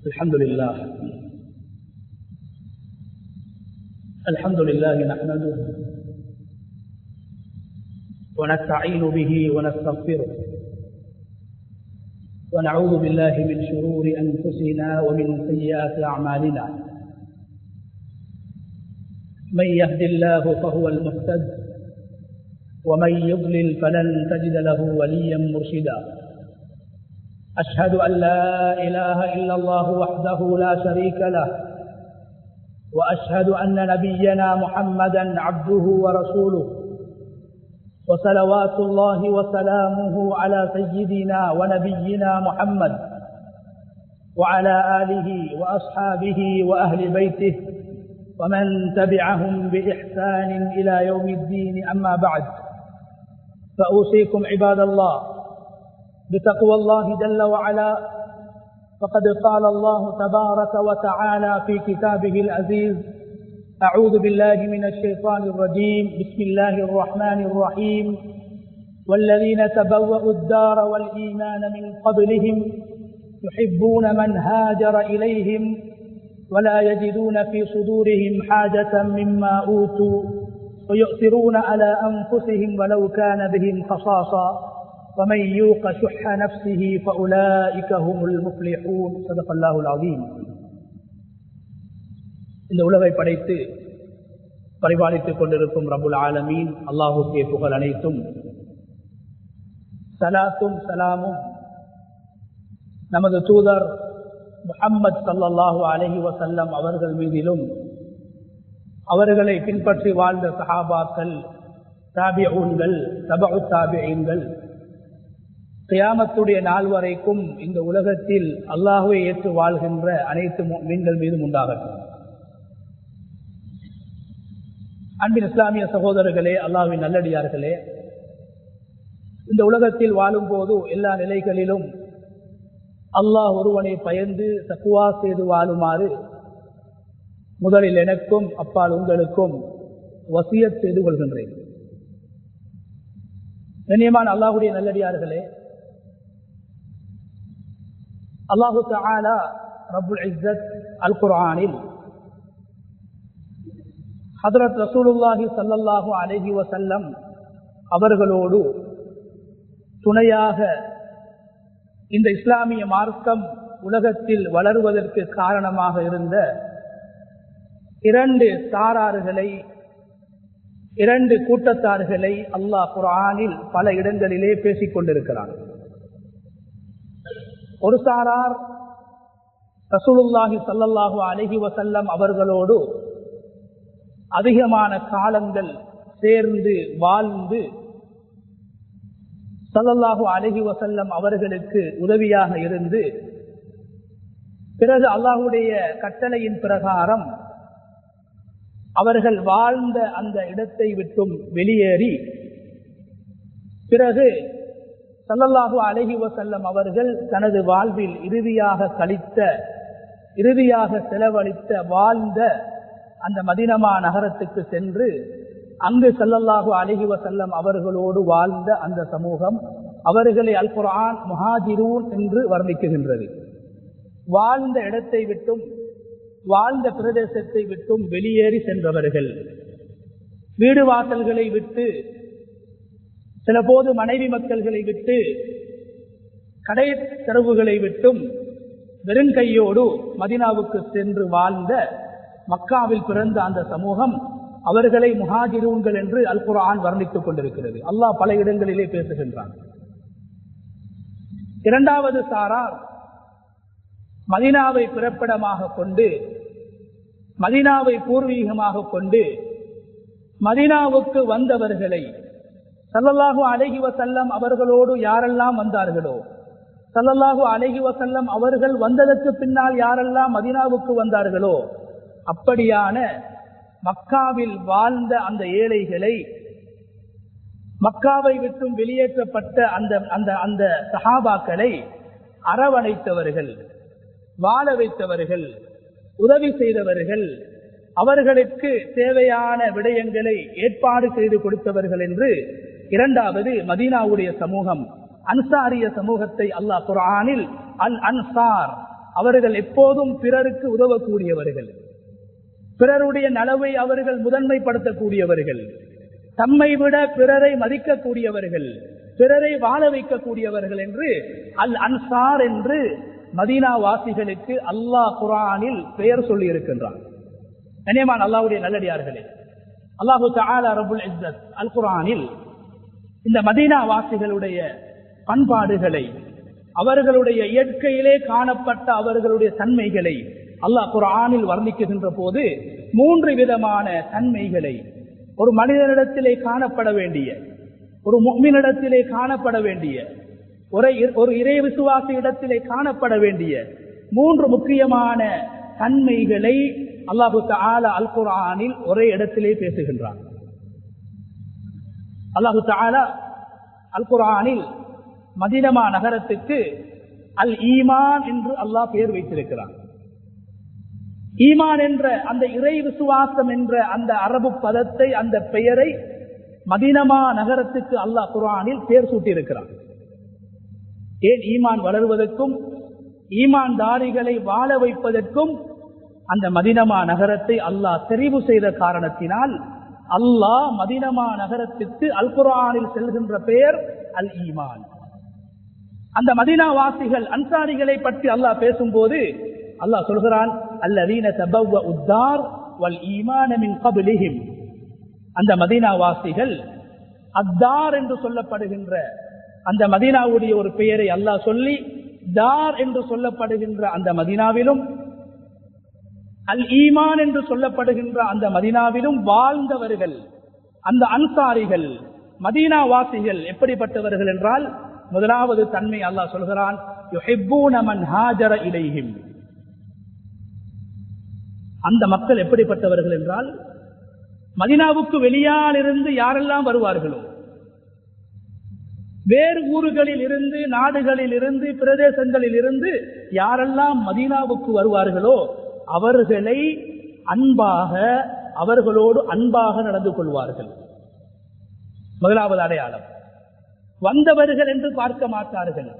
الحمد لله نحمده ونستعين به ونستغفره ونعوذ بالله من شرور أنفسنا ومن سيئات أعمالنا. من يهد الله فهو المهتد ومن يضلل فلن تجد له وليا مرشدا. أشهد أن لا إله إلا الله وحده لا شريك له وأشهد أن نبينا محمدا عبده ورسوله وصلوات الله وسلامه على سيدنا ونبينا محمد وعلى آله وأصحابه وأهل بيته ومن تبعهم بإحسان إلى يوم الدين. أما بعد، فأوصيكم عباد الله بتقوى الله جل وعلا، فقد قال الله تبارك وتعالى في كتابه العزيز: أعوذ بالله من الشيطان الرجيم، بسم الله الرحمن الرحيم: والذين تبوأوا الدار والإيمان من قبلهم يحبون من هاجر إليهم ولا يجدون في صدورهم حاجة مما أوتوا ويؤثرون على أنفسهم ولو كان بهم خصاصة ومن يوق شح نفسه فأولئك هم المفلحون. صدق الله العظيم. இந்த உலகை படைத்து பரிபாலித்துக் கொண்டிருக்கும் ரப்புல் ஆலமீன் அல்லாஹுக்கே புகழ் அனைத்தும். சலாத்தும் சலாமும் நமது தூதர் முஹம்மது ஸல்லல்லாஹு அலைஹி வஸல்லம் அவர்கள் மீதிலும், அவர்களை பின்பற்றி வாழ்ந்த சஹாபாக்கள், தாபிஊன்கள், தபஉ தாபிஈன்கள், கியாமத்துடைய நாள் வரைக்கும் இந்த உலகத்தில் அல்லாஹ்வை ஏற்று வாழ்கின்ற அனைத்து முஃமின்கள் மீதும் உண்டாகட்டும். அன்பின் இஸ்லாமிய சகோதரர்களே, அல்லாஹ்வின் நல்லடியார்களே, இந்த உலகத்தில் வாழும் போது எல்லா நிலைகளிலும் அல்லாஹ் ஒருவனை பயந்து தக்வா செய்து வாழுமாறு முதலில் எனக்கும் அப்பால் உங்களுக்கும் வசியத் செய்து கொள்கின்றேன். கண்ணியமான அல்லாஹ்வுடைய நல்லடியார்களே, அல்லாஹு தஆலா ரப்புல் இஸ்ஸத் அல் குர்ஆனில் ஹஜ்ரத் ரசூலுல்லாஹி ஸல்லல்லாஹு அலைஹி வஸல்லம் அவர்களோடு துணையாக இந்த இஸ்லாமிய மார்க்கம் உலகத்தில் வளருவதற்கு காரணமாக இருந்த இரண்டு கூட்டத்தார்களை அல்லாஹ் குர்ஆனில் பல இடங்களிலே பேசிக் கொண்டிருக்கிறார். ஒரு சாரார் ரசூலுல்லாஹி ஸல்லல்லாஹு அலைஹி வஸல்லம் அவர்களோடு அதிகமான காலங்கள் சேர்ந்து வாழ்ந்து ஸல்லல்லாஹு அலைஹி வஸல்லம் அவர்களுக்கு உதவியாக இருந்து, பிறகு அல்லாஹ்வுடைய கட்டளையின் பிரகாரம் அவர்கள் வாழ்ந்த அந்த இடத்தை விட்டும் வெளியேறி, பிறகு ஸல்லல்லாஹு அலைஹி வஸல்லம் அவர்கள் தனது வாழ்வில் இறுதியாக செலவழித்த வாழ்ந்த அந்த மதீனா நகரத்துக்கு சென்று அங்கு ஸல்லல்லாஹு அலைஹி வஸல்லம் அவர்களோடு வாழ்ந்த அந்த சமூகம், அவர்களை அல் குர்ஆன் முஹாஜிரூன் என்று வர்ணிக்குகின்றது. வாழ்ந்த இடத்தை விட்டும் வாழ்ந்த பிரதேசத்தை விட்டும் வெளியேறி சென்றவர்கள், வீடு வாசல்களை விட்டு, சில போது மனைவி மக்கள்களை விட்டு, கடை தெருவுகளை விட்டும் வெறுங்கையோடு மதீனாவுக்கு சென்று வாழ்ந்த மக்காவில் பிறந்த அந்த சமூகம், அவர்களை முஹாஜிரூன்கள் என்று அல் குர்ஆன் வர்ணித்துக் கொண்டிருக்கிறது. அல்லாஹ் பல இடங்களிலே பேசுகின்றான். இரண்டாவது சாரார் மதீனாவை பிறப்பிடமாக கொண்டு, மதீனாவை பூர்வீகமாக கொண்டு மதீனாவுக்கு வந்தவர்களை ஸல்லல்லாஹு அலைஹி வஸல்லம் அவர்களோடு யாரெல்லாம் வந்தார்களோ, ஸல்லல்லாஹு அலைஹி வஸல்லம் அவர்கள் வந்ததற்கு பின்னால் யாரெல்லாம் மதீனாவுக்கு வந்தார்களோ, அப்படியான மக்காவில் வாழ்ந்த அந்த ஏழைகளை, மக்காவை விட்டும் வெளியேற்றப்பட்ட அந்த சஹாபாக்களை அரவணைத்தவர்கள், வாழ வைத்தவர்கள், உதவி செய்தவர்கள், அவர்களுக்கு தேவையான விடயங்களை ஏற்பாடு செய்து கொடுத்தவர்கள் என்று இரண்டாவது மதீனாவுடைய சமூகம், அன்சாரிய சமூகத்தை அல்லாஹ் குர்ஆனில் அல் அன்சார், அவர்கள் எப்போதும் பிறருக்கு உதவக்கூடியவர்கள், பிறருடைய நலவை அவர்கள் முதன்மைப்படுத்தக்கூடியவர்கள், தம்மை விட பிறரை மதிக்கக்கூடியவர்கள், பிறரை வாழ வைக்கக்கூடியவர்கள் என்று அல் அன்சார் என்று மதீனா வாசிகளுக்கு அல்லாஹ் குர்ஆனில் பெயர் சொல்லி இருக்கின்றான். கண்ணியமான அல்லாஹ்வுடைய நல்லடியார்களே, அல்லாஹு தஆலா ரப்புல் இஸ்ஸத் அல் குர்ஆனில் இந்த மதீனா வாசிகளுடைய பண்பாடுகளை, அவர்களுடைய இயற்கையிலே காணப்பட்ட அவர்களுடைய தன்மைகளை அல்லாஹ் குர்ஆனில் வர்ணிக்கின்ற போது 3 விதமான தன்மைகளை ஒரு மனிதனிடத்திலே காணப்பட வேண்டிய, ஒரு முஃமினிடத்திலே காணப்பட வேண்டிய, ஒரு இறை விசுவாசி இடத்திலே காணப்பட வேண்டிய 3 முக்கியமான தன்மைகளை அல்லாஹு தஆலா அல் குர்ஆனில் ஒரே இடத்திலே பேசுகின்றான். அல்லாஹு தஆலா அல் குர்ஆனில் மதீனா நகரத்துக்கு அல் ஈமான் என்று அல்லாஹ் பெயர் வைத்திருக்கிறான். ஈமான் என்ற அந்த இறை விசுவாசம் என்ற அந்த அரபு பதத்தை, அந்த பெயரை மதீனா நகரத்துக்கு அல்லாஹ் குர்ஆனில் பெயர் சூட்டியிருக்கிறான். ஏன்? ஈமான் வளர்வதற்கும் ஈமான்தாரிகளை வாழ வைப்பதற்கும் அந்த மதீனா நகரத்தை அல்லாஹ் தெரிவு செய்த காரணத்தினால் அல்லாஹ் மதீனா நகரத்திற்கு அல் குர்ஆனில் செல்கின்ற பெயர் அல் ஈமான். அந்த மதீனா வாசிகள் அன்சாரிகளை பற்றி அல்லாஹ் பேசும்போது அல்லாஹ் சொல்கிறான், அல்லதீன தபவ்வஉ த்தார் வல் ஈமான மின் கப்லிஹிம். அந்த மதீனா வாசிகள் அத்தார் என்று சொல்லப்படுகின்ற அந்த மதீனாவுடைய ஒரு பெயரை அல்லாஹ் சொல்லி தார் என்று சொல்லப்படுகின்ற அந்த மதீனாவிலும், அல் ஈமான் என்று சொல்லப்படுகின்ற அந்த மதீனாவிலும் வாழ்ந்தவர்கள். அந்த அன்சாரிகள் மதீனா வாசிகள் எப்படிப்பட்டவர்கள் என்றால், முதலாவது தன்மை அல்லாஹ் சொல்கிறான், யுஹிப்பூன மன் ஹாஜர இலைஹிம். அந்த மக்கள் எப்படிப்பட்டவர்கள் என்றால், மதீனாவுக்கு வெளியாலிருந்து யாரெல்லாம் வருவார்களோ, வேறு ஊர்களில் இருந்து, நாடுகளில் இருந்து, பிரதேசங்களில் இருந்து யாரெல்லாம் மதீனாவுக்கு வருவார்களோ அவர்களை அன்பாக, அவர்களோடு அன்பாக நடந்து கொள்வார்கள். முதலாவது அடையாளம். வந்தவர்கள் என்று பார்க்க மாட்டார்கள்,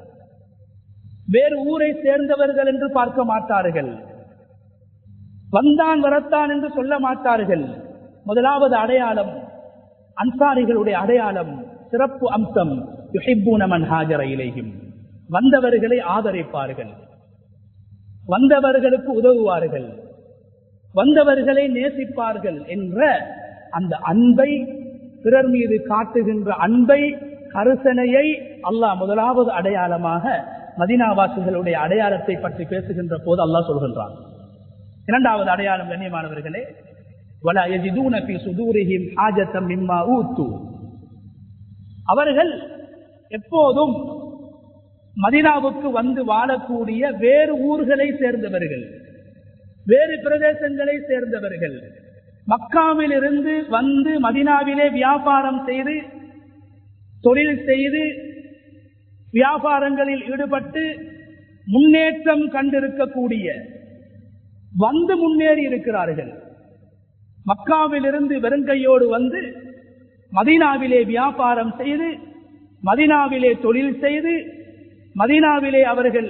வேறு ஊரை சேர்ந்தவர்கள் என்று பார்க்க மாட்டார்கள், வந்தான் வரத்தான் என்று சொல்ல மாட்டார்கள். முதலாவது அடையாளம், அன்சாரிகளுடைய அடையாளம், சிறப்பு அம்சம், யுஹிப்பூன மன் ஹாஜர இலைஹிம். வந்தவர்களை ஆதரிப்பார்கள், வந்தவர்களுக்கு உதவுவார்கள், வந்தவர்களை நேசிப்பார்கள் என்ற அந்த அன்பை, பிறர் மீது காட்டுகின்ற அன்பை, கருசனையை அல்லாஹ் முதலாவது அடையாளமாக மதீனாவாசிகளுடைய அடையாளத்தை பற்றி பேசுகின்ற போது அல்லாஹ் சொல்கின்றான். இரண்டாவது அடையாளம் கண்ணியமானவர்களே, வலா யஜிதூன ஃபீ சுதூரிஹிம் ஹாஜத்தம் மிம்மா ஊத்து. அவர்கள் எப்போதும் மதீனாவுக்கு வந்து வாழக்கூடிய வேறு ஊர்களை சேர்ந்தவர்கள், வேறு பிரதேசங்களை சேர்ந்தவர்கள், மக்காவில் இருந்து வந்து மதீனாவிலே வியாபாரம் செய்து, தொழில் செய்து, வியாபாரங்களில் ஈடுபட்டு முன்னேற்றம் கண்டிருக்கக்கூடிய, வந்து முன்னேறி இருக்கிறார்கள். மக்காவில் இருந்து வெறுங்கையோடு வந்து மதீனாவிலே வியாபாரம் செய்து, மதீனாவிலே தொழில் செய்து, மதீனாவிலே அவர்கள்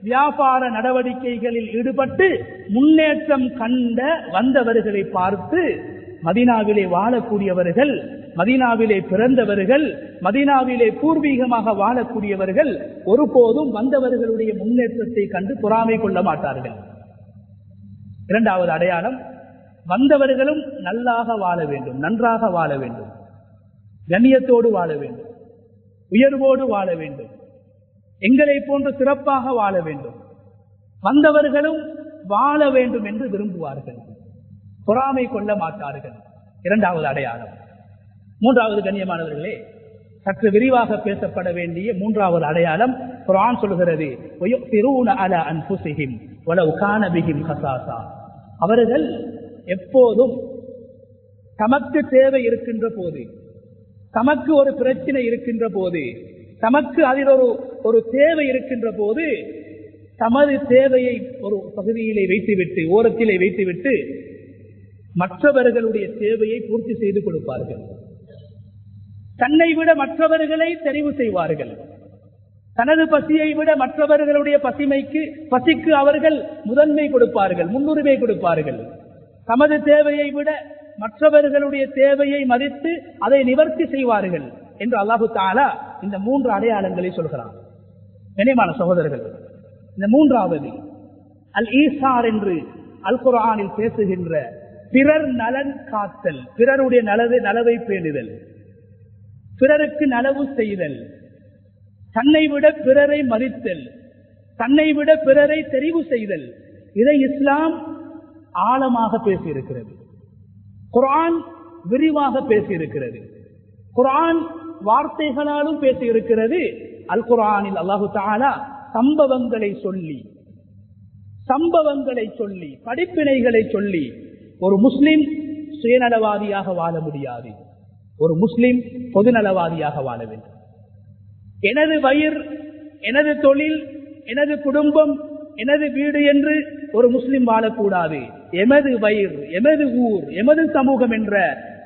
வியாபார நடவடிக்கைகளில் ஈடுபட்டு முன்னேற்றம் கண்ட வந்தவர்களை பார்த்து, மதீனாவிலே வாழக்கூடியவர்கள், மதீனாவிலே பிறந்தவர்கள், மதீனாவிலே பூர்வீகமாக வாழக்கூடியவர்கள் ஒருபோதும் வந்தவர்களுடைய முன்னேற்றத்தை கண்டு பொறாமை கொள்ள மாட்டார்கள். இரண்டாவது அடையாளம், வந்தவர்களும் நல்லாக வாழ வேண்டும், நன்றாக வாழ வேண்டும், கண்ணியத்தோடு வாழ வேண்டும், உயர்வோடு வாழ வேண்டும், எங்களை போன்று சிறப்பாக வாழ வேண்டும், வந்தவர்களும் வாழ வேண்டும் என்று விரும்புவார்கள், பொறாமை கொள்ள மாட்டார்கள். இரண்டாவது அடையாளம். மூன்றாவது கண்ணியமானவர்களே, சற்று விரிவாக பேசப்பட வேண்டிய மூன்றாவது அடையாளம், குர்ஆன் சொல்கிறது, வயுக்திரூன அலா அன்ஃபுஸிஹிம் வலவ் கான பிஹிம் ஹஸாஸா. அவர்கள் எப்போதும் தமக்கு தேவை இருக்கின்ற போது, தமக்கு ஒரு பிரச்சனை இருக்கின்ற போது, தமக்கு அதில் ஒரு தேவை இருக்கின்ற போது, தமது தேவையை ஒரு பகுதியிலே வைத்துவிட்டு, ஓரத்திலே வைத்துவிட்டு மற்றவர்களுடைய தேவையை பூர்த்தி செய்து கொடுப்பார்கள். தன்னை விட மற்றவர்களை தெரிவு செய்வார்கள். தனது பசியை விட மற்றவர்களுடைய பசிக்கு அவர்கள் முதன்மை கொடுப்பார்கள், முன்னுரிமை கொடுப்பார்கள். தமது தேவையை விட மற்றவர்களுடைய தேவையை மதித்து அதை நிவர்த்தி செய்வார்கள் என்று அல்லாஹு தஆலா இந்த 3 அடையாளங்களை சொல்கிறார். கண்ணியமான சகோதரர்கள், இந்த 3வது அல் ஈசார் என்று அல் குர்ஆனில் பேசுகின்ற பிறர் நலன் காத்தல், பிறருடைய நலவை பேணுதல், பிறருக்கு நலவு செய்தல், தன்னை விட பிறரை மதித்தல், தன்னை விட பிறரை தெரிவு செய்தல், இதை இஸ்லாம் ஆழமாக பேசியிருக்கிறது. குர்ஆன் விரிவாக பேசியிருக்கிறது. குர்ஆன் வார்த்தைகளாலும் பேசியிருக்கிறது. அல் குர்ஆனில் அல்லாஹு தஆலா சம்பவங்களை சொல்லி படிப்பினைகளை சொல்லி ஒரு முஸ்லிம் சுயநலவாதியாக வாழ முடியாது. ஒரு முஸ்லிம் பொதுநலவாதியாக வாழ வேண்டும். எனது வயிறு, எனது தொழில், எனது குடும்பம், எனது வீடு என்று ஒரு முஸ்லிம் வாழக்கூடாது. எமது வயிறு, எமது ஊர், எமது சமூகம் என்ற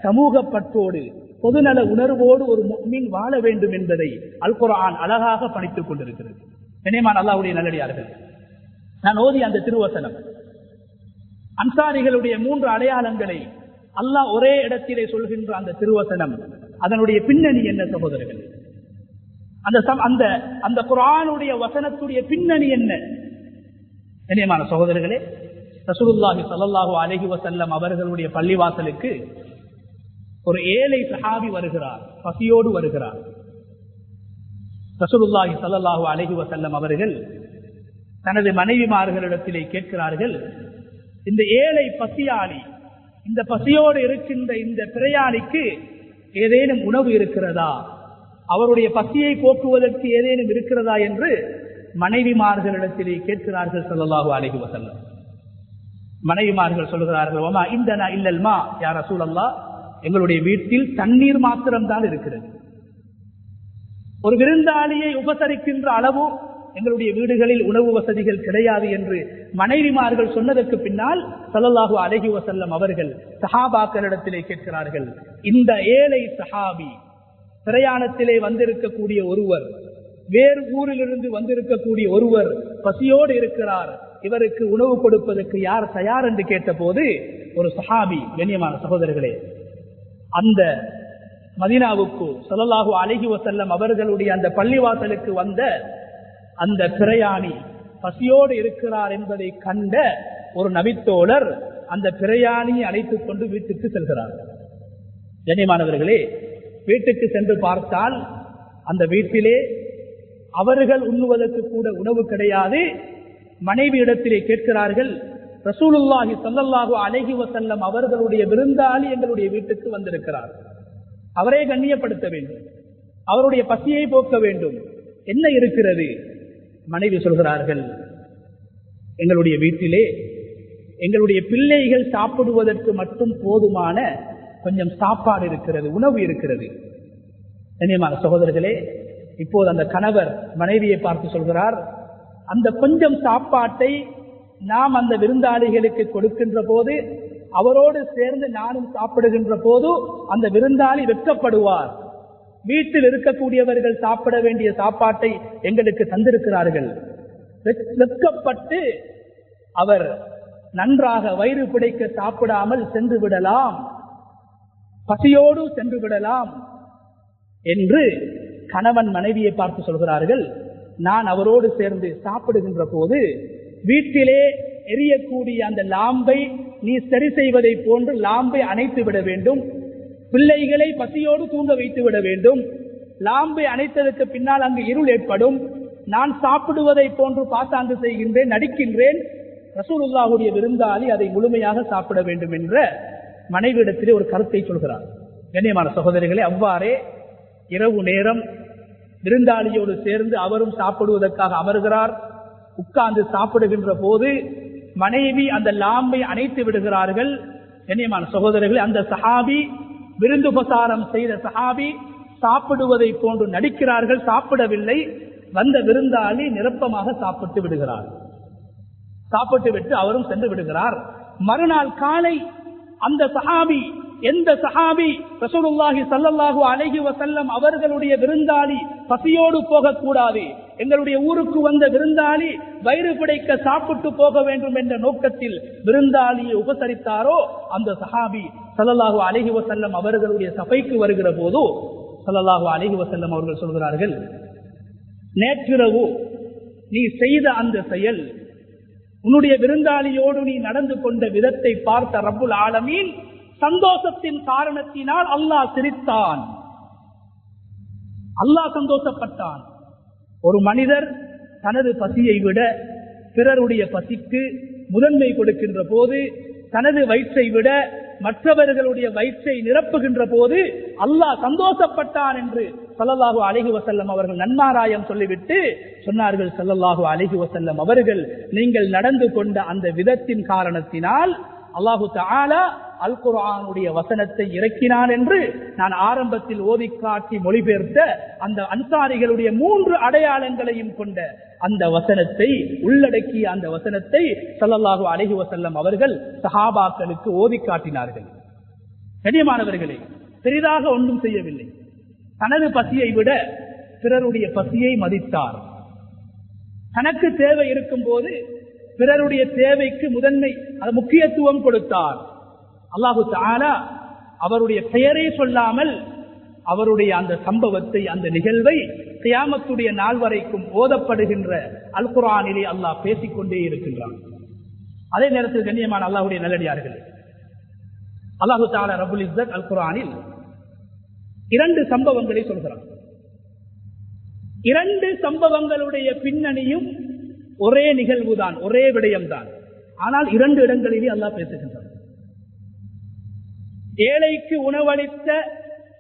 சமூக பற்றோடு பொதுநல உணர்வோடு ஒரு முஃமின் வாழ வேண்டும் என்பதை அல் குர்ஆன் அழகாக படித்துக் கொண்டிருக்கிறது. கண்ணியமான அல்லாஹ்வுடைய நல்லடியார்கள், நான் ஓதி அந்த திருவசனம் அன்சாரிகளுடைய 3 அடையாளங்களை அல்லாஹ் ஒரே இடத்திலே சொல்கின்ற அந்த திருவசனம், அதனுடைய பின்னணி என்ன சகோதரர்கள்? அந்த குர்ஆனுடைய வசனத்துடைய பின்னணி என்ன? கண்ணியமான சகோதரர்களே, ரசூலுல்லாஹி ஸல்லல்லாஹு அலைஹி வஸல்லம் அவர்களுடைய பள்ளிவாசலுக்கு ஒரு ஏழை சஹாபி வருகிறார், பசியோடு வருகிறார். ரசூலுல்லாஹி ஸல்லல்லாஹு அலைஹி வஸல்லம் அவர்கள் தனது மனைவிமார்களிடத்திலே கேட்கிறார்கள், இந்த ஏழை பசியாளி, இந்த பசியோடு இருக்கின்ற இந்த பிரயாணிக்கு ஏதேனும் உணவு இருக்கிறதா, அவருடைய பசியை போக்குவதற்கு ஏதேனும் இருக்கிறதா என்று மனைவிமார்களிடத்திலே கேட்கிறார்கள் ஸல்லல்லாஹு அலைஹி வஸல்லம். மனைவிமார்கள் சொல்கிறார்கள், வமா இந்தனா இல்லல் மா யா ரசூலல்லாஹ், எங்களுடைய வீட்டில் தண்ணீர் மாத்திரம்தான் இருக்கிறது. ஒரு விருந்தாளியை உபசரிக்கின்ற அளவு எங்களுடைய வீடுகளில் உணவு வசதிகள் கிடையாது என்று மனைவிமார்கள் சொன்னதற்கு பின்னால் ஸல்லல்லாஹு அலைஹி வஸல்லம் அவர்கள் சஹாபாக்களிடத்திலே கேட்கிறார்கள், இந்த ஏழை சஹாபி, பிரயாணத்திலே வந்திருக்கக்கூடிய ஒருவர், வேறு ஊரிலிருந்து வந்திருக்கக்கூடிய ஒருவர் பசியோடு இருக்கிறார், இவருக்கு உணவு கொடுப்பதற்கு யார் தயார் என்று கேட்டபோது ஒரு சஹாபி, கண்ணியமான சகோதரர்களே, அந்த மதீனாவுக்கு ஸல்லல்லாஹு அலைஹி வஸல்லம் அவர்களுடைய அந்த பள்ளிவாசலுக்கு வந்த அந்த பிரயாணி பசியோடு இருக்கிறார் என்பதை கண்ட ஒரு நபித்தோழர் அந்த பிரயாணியை அழைத்துக் கொண்டு வீட்டுக்கு செல்கிறார். கண்ணியமானவர்களே, வீட்டுக்கு சென்று பார்த்தால் அந்த வீட்டிலே அவர்கள் உண்ணுவதற்கு கூட உணவு கிடையாது. மனைவி இடத்திலே கேட்கிறார்கள், ரசூலுல்லாஹி ஸல்லல்லாஹு அலைஹி வஸல்லம் அவர்களுடைய விருந்தாளி எங்களுடைய வீட்டுக்கு வந்திருக்கிறார், அவரை கண்ணியப்படுத்த வேண்டும், அவருடைய பசியை போக்க வேண்டும், என்ன இருக்கிறது? மனைவி சொல்கிறார்கள், எங்களுடைய வீட்டிலே எங்களுடைய பிள்ளைகள் சாப்பிடுவதற்கு மட்டும் போதுமான கொஞ்சம் சாப்பாடு இருக்கிறது, உணவு இருக்கிறது. கண்ணியமான சகோதரர்களே, இப்போது அந்த கணவர் மனைவியை பார்த்து சொல்கிறார், அந்த கொஞ்சம் சாப்பாட்டை நாம் அந்த விருந்தாளிகளுக்கு கொடுக்கின்ற போது, அவரோடு சேர்ந்து நானும் சாப்பிடுகின்ற போது அந்த விருந்தாளி வெட்கப்படுவார். வீட்டில் இருக்கக்கூடியவர்கள் சாப்பிட வேண்டிய சாப்பாட்டை எங்களுக்கு தந்திருக்கிறார்கள், வெட்கப்பட்டு அவர் நன்றாக வயிறு பிடைக்க சாப்பிடாமல் சென்று விடலாம், பசியோடு சென்று விடலாம் என்று கணவன் மனைவியை பார்த்து சொல்கிறார்கள். நான் அவரோடு சேர்ந்து சாப்பிடுகின்ற போது வீட்டிலே எரியக்கூடிய அந்த லாம்பை நீ சரி செய்வதை போன்று லாம்பை அணைத்து விட வேண்டும், பிள்ளைகளை பசியோடு தூங்க வைத்து விட வேண்டும். லாம்பை அணைத்ததற்கு பின்னால் அங்கு இருள் ஏற்படும், நான் சாப்பிடுவதை போன்று பாசாங்கு செய்கின்றேன், நடிக்கின்றேன், ரசூலுல்லாஹுடைய விருந்தாளி அதை முழுமையாக சாப்பிட வேண்டும் என்ற மனைவியிடத்திலே ஒரு கருத்தை சொல்கிறார். கண்ணியமான சகோதரிகளே, அவ்வாறே இரவு நேரம் விருந்தாளியோடு சேர்ந்து அவரும் சாப்பிடுவதற்காக அமர்கிறார். உட்கார்ந்து சாப்பிடுகின்ற போது மனைவி அந்த லாம்பை அணைத்து விடுகிறார்கள். கண்ணியமான சகோதரர்களே, அந்த சஹாபி, விருந்துபசாரம் செய்த சஹாபி சாப்பிடுவதை போன்று நடிக்கிறார்கள், சாப்பிடவில்லை. வந்த விருந்தாளி நிரப்பமாக சாப்பிட்டு விடுகிறார். சாப்பிட்டு விட்டு அவரும் சென்று விடுகிறார். மறுநாள் காலை அந்த சஹாபி, எந்த சஹாபி ரசூலுல்லாஹி ஸல்லல்லாஹு அலைஹி வஸல்லம் அவர்களுடைய விருந்தாளி பசியோடு போகக்கூடாது, எங்களுடைய ஊருக்கு வந்த விருந்தாளி வயிறு பிடைக்க சாப்பிட்டு போக வேண்டும் என்ற நோக்கத்தில் விருந்தாளியை உபசரித்தாரோ அந்த சஹாபி ஸல்லல்லாஹு அலைஹி வஸல்லம் அவர்களுடைய சபைக்கு வருகிற போது ஸல்லல்லாஹு அலைஹி வஸல்லம் அவர்கள் சொல்கிறார்கள், நேற்றிரவு நீ செய்த அந்த செயல், உன்னுடைய விருந்தாளியோடு நீ நடந்து கொண்ட விதத்தை பார்த்த ரப்புல் ஆலமீன் சந்தோஷத்தின் காரணத்தினால் அல்லாஹ் சிரித்தான், அல்லாஹ் சந்தோஷப்பட்டான். ஒரு மனிதர் தனது பசியை விட பிறருடைய பசிக்கு முதன்மை கொடுக்கின்ற போது, தனது வயிற்றை விட மற்றவர்களுடைய வயிற்றை நிரப்புகின்ற போது அல்லாஹ் சந்தோஷப்பட்டான் என்று ஸல்லல்லாஹு அலைஹி வஸல்லம் அவர்கள் நன்மாராயம் சொல்லிவிட்டு சொன்னார்கள், ஸல்லல்லாஹு அலைஹி வஸல்லம் அவர்கள், நீங்கள் நடந்து கொண்ட அந்த விதத்தின் காரணத்தினால் அல்லாஹு தஆலா அல் குர்ஆனுடைய வசனத்தை இறக்கினான் என்று நான் ஆரம்பத்தில் ஓதி காட்டி மொழிபெயர்த்த அந்த அன்சாரிகளுடைய 3 அடையாளங்களையும் கொண்ட அந்த வசனத்தை உள்ளடக்கிய அந்த வசனத்தை ஸல்லல்லாஹு அலைஹி வஸல்லம் அவர்கள் சஹாபாக்களுக்கு ஓதி காட்டினார்கள். கண்ணியமானவர்களே, பெரிதாக ஒன்றும் செய்யவில்லை. தனது பசியை விட பிறருடைய பசியை மதித்தார். தனக்கு தேவை இருக்கும் போது பிறருடைய தேவைக்கு முதன்மை முக்கியத்துவம் கொடுத்தார். அல்லாஹு தஆலா அவருடைய பெயரை சொல்லாமல் அவருடைய அந்த சம்பவத்தை, அந்த நிகழ்வை கியாமத்துடைய நாள் வரைக்கும் ஓதப்படுகின்ற அல் குர்ஆனிலே அல்லாஹ் பேசிக்கொண்டே இருக்கின்றான். அதே நேரத்தில் கண்ணியமான அல்லாஹ்வுடைய நல்லடியார்களே, அல்லாஹு தஆலா ரப்புல் இஸ்ஸத் அல் குர்ஆனில் 2 சம்பவங்களை சொல்கிறான். 2 சம்பவங்களுடைய பின்னணியும் ஒரே நிகழ்வுதான், ஒரே விடயம்தான். ஆனால் 2 இடங்களிலே அல்லாஹ் பேசுகின்றான். ஏழைக்கு உணவளித்த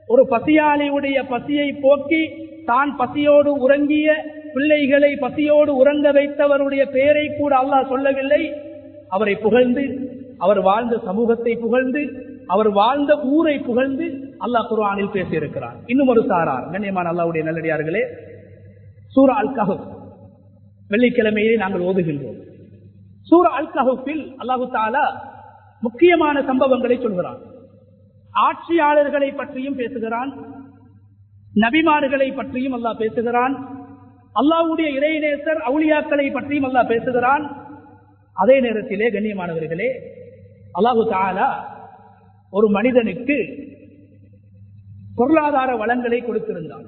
ஒரு பசியாளியுடைய பசியை போக்கி தான் பசியோடு உறங்கிய பிள்ளைகளை பசியோடு உறங்க வைத்தவருடைய பெயரை கூட அல்லாஹ் சொல்லவில்லை. அவரை புகழ்ந்து, அவர் வாழ்ந்த சமூகத்தை புகழ்ந்து, அவர் வாழ்ந்த ஊரை புகழ்ந்து அல்லாஹ் குர்ஆனில் பேசியிருக்கிறார். இன்னும் ஒரு சாரார், கண்ணியமான அல்லாஹ்வுடைய நல்லடியார்களே, சூரா அல் கஹஃப் வெள்ளிக்கிழமையிலே நாங்கள் ஓதுகின்றோம். சூரா அல் கஹஃபில் அல்லாஹு தஆலா முக்கியமான சம்பவங்களை சொல்கிறான். ஆட்சியாளர்களை பற்றியும் பேசுகிறான், நபிமார்களை பற்றியும் அல்லாஹ் பேசுகிறான், அல்லாஹ்வுடைய இறைநேசர் அவுலியாக்களை பற்றியும் அல்லாஹ் பேசுகிறான். அதே நேரத்திலே கண்ணியமானவர்களே, அல்லாஹு தஆலா ஒரு மனிதனுக்கு பொருளாதார வளங்களை கொடுத்திருந்தான்,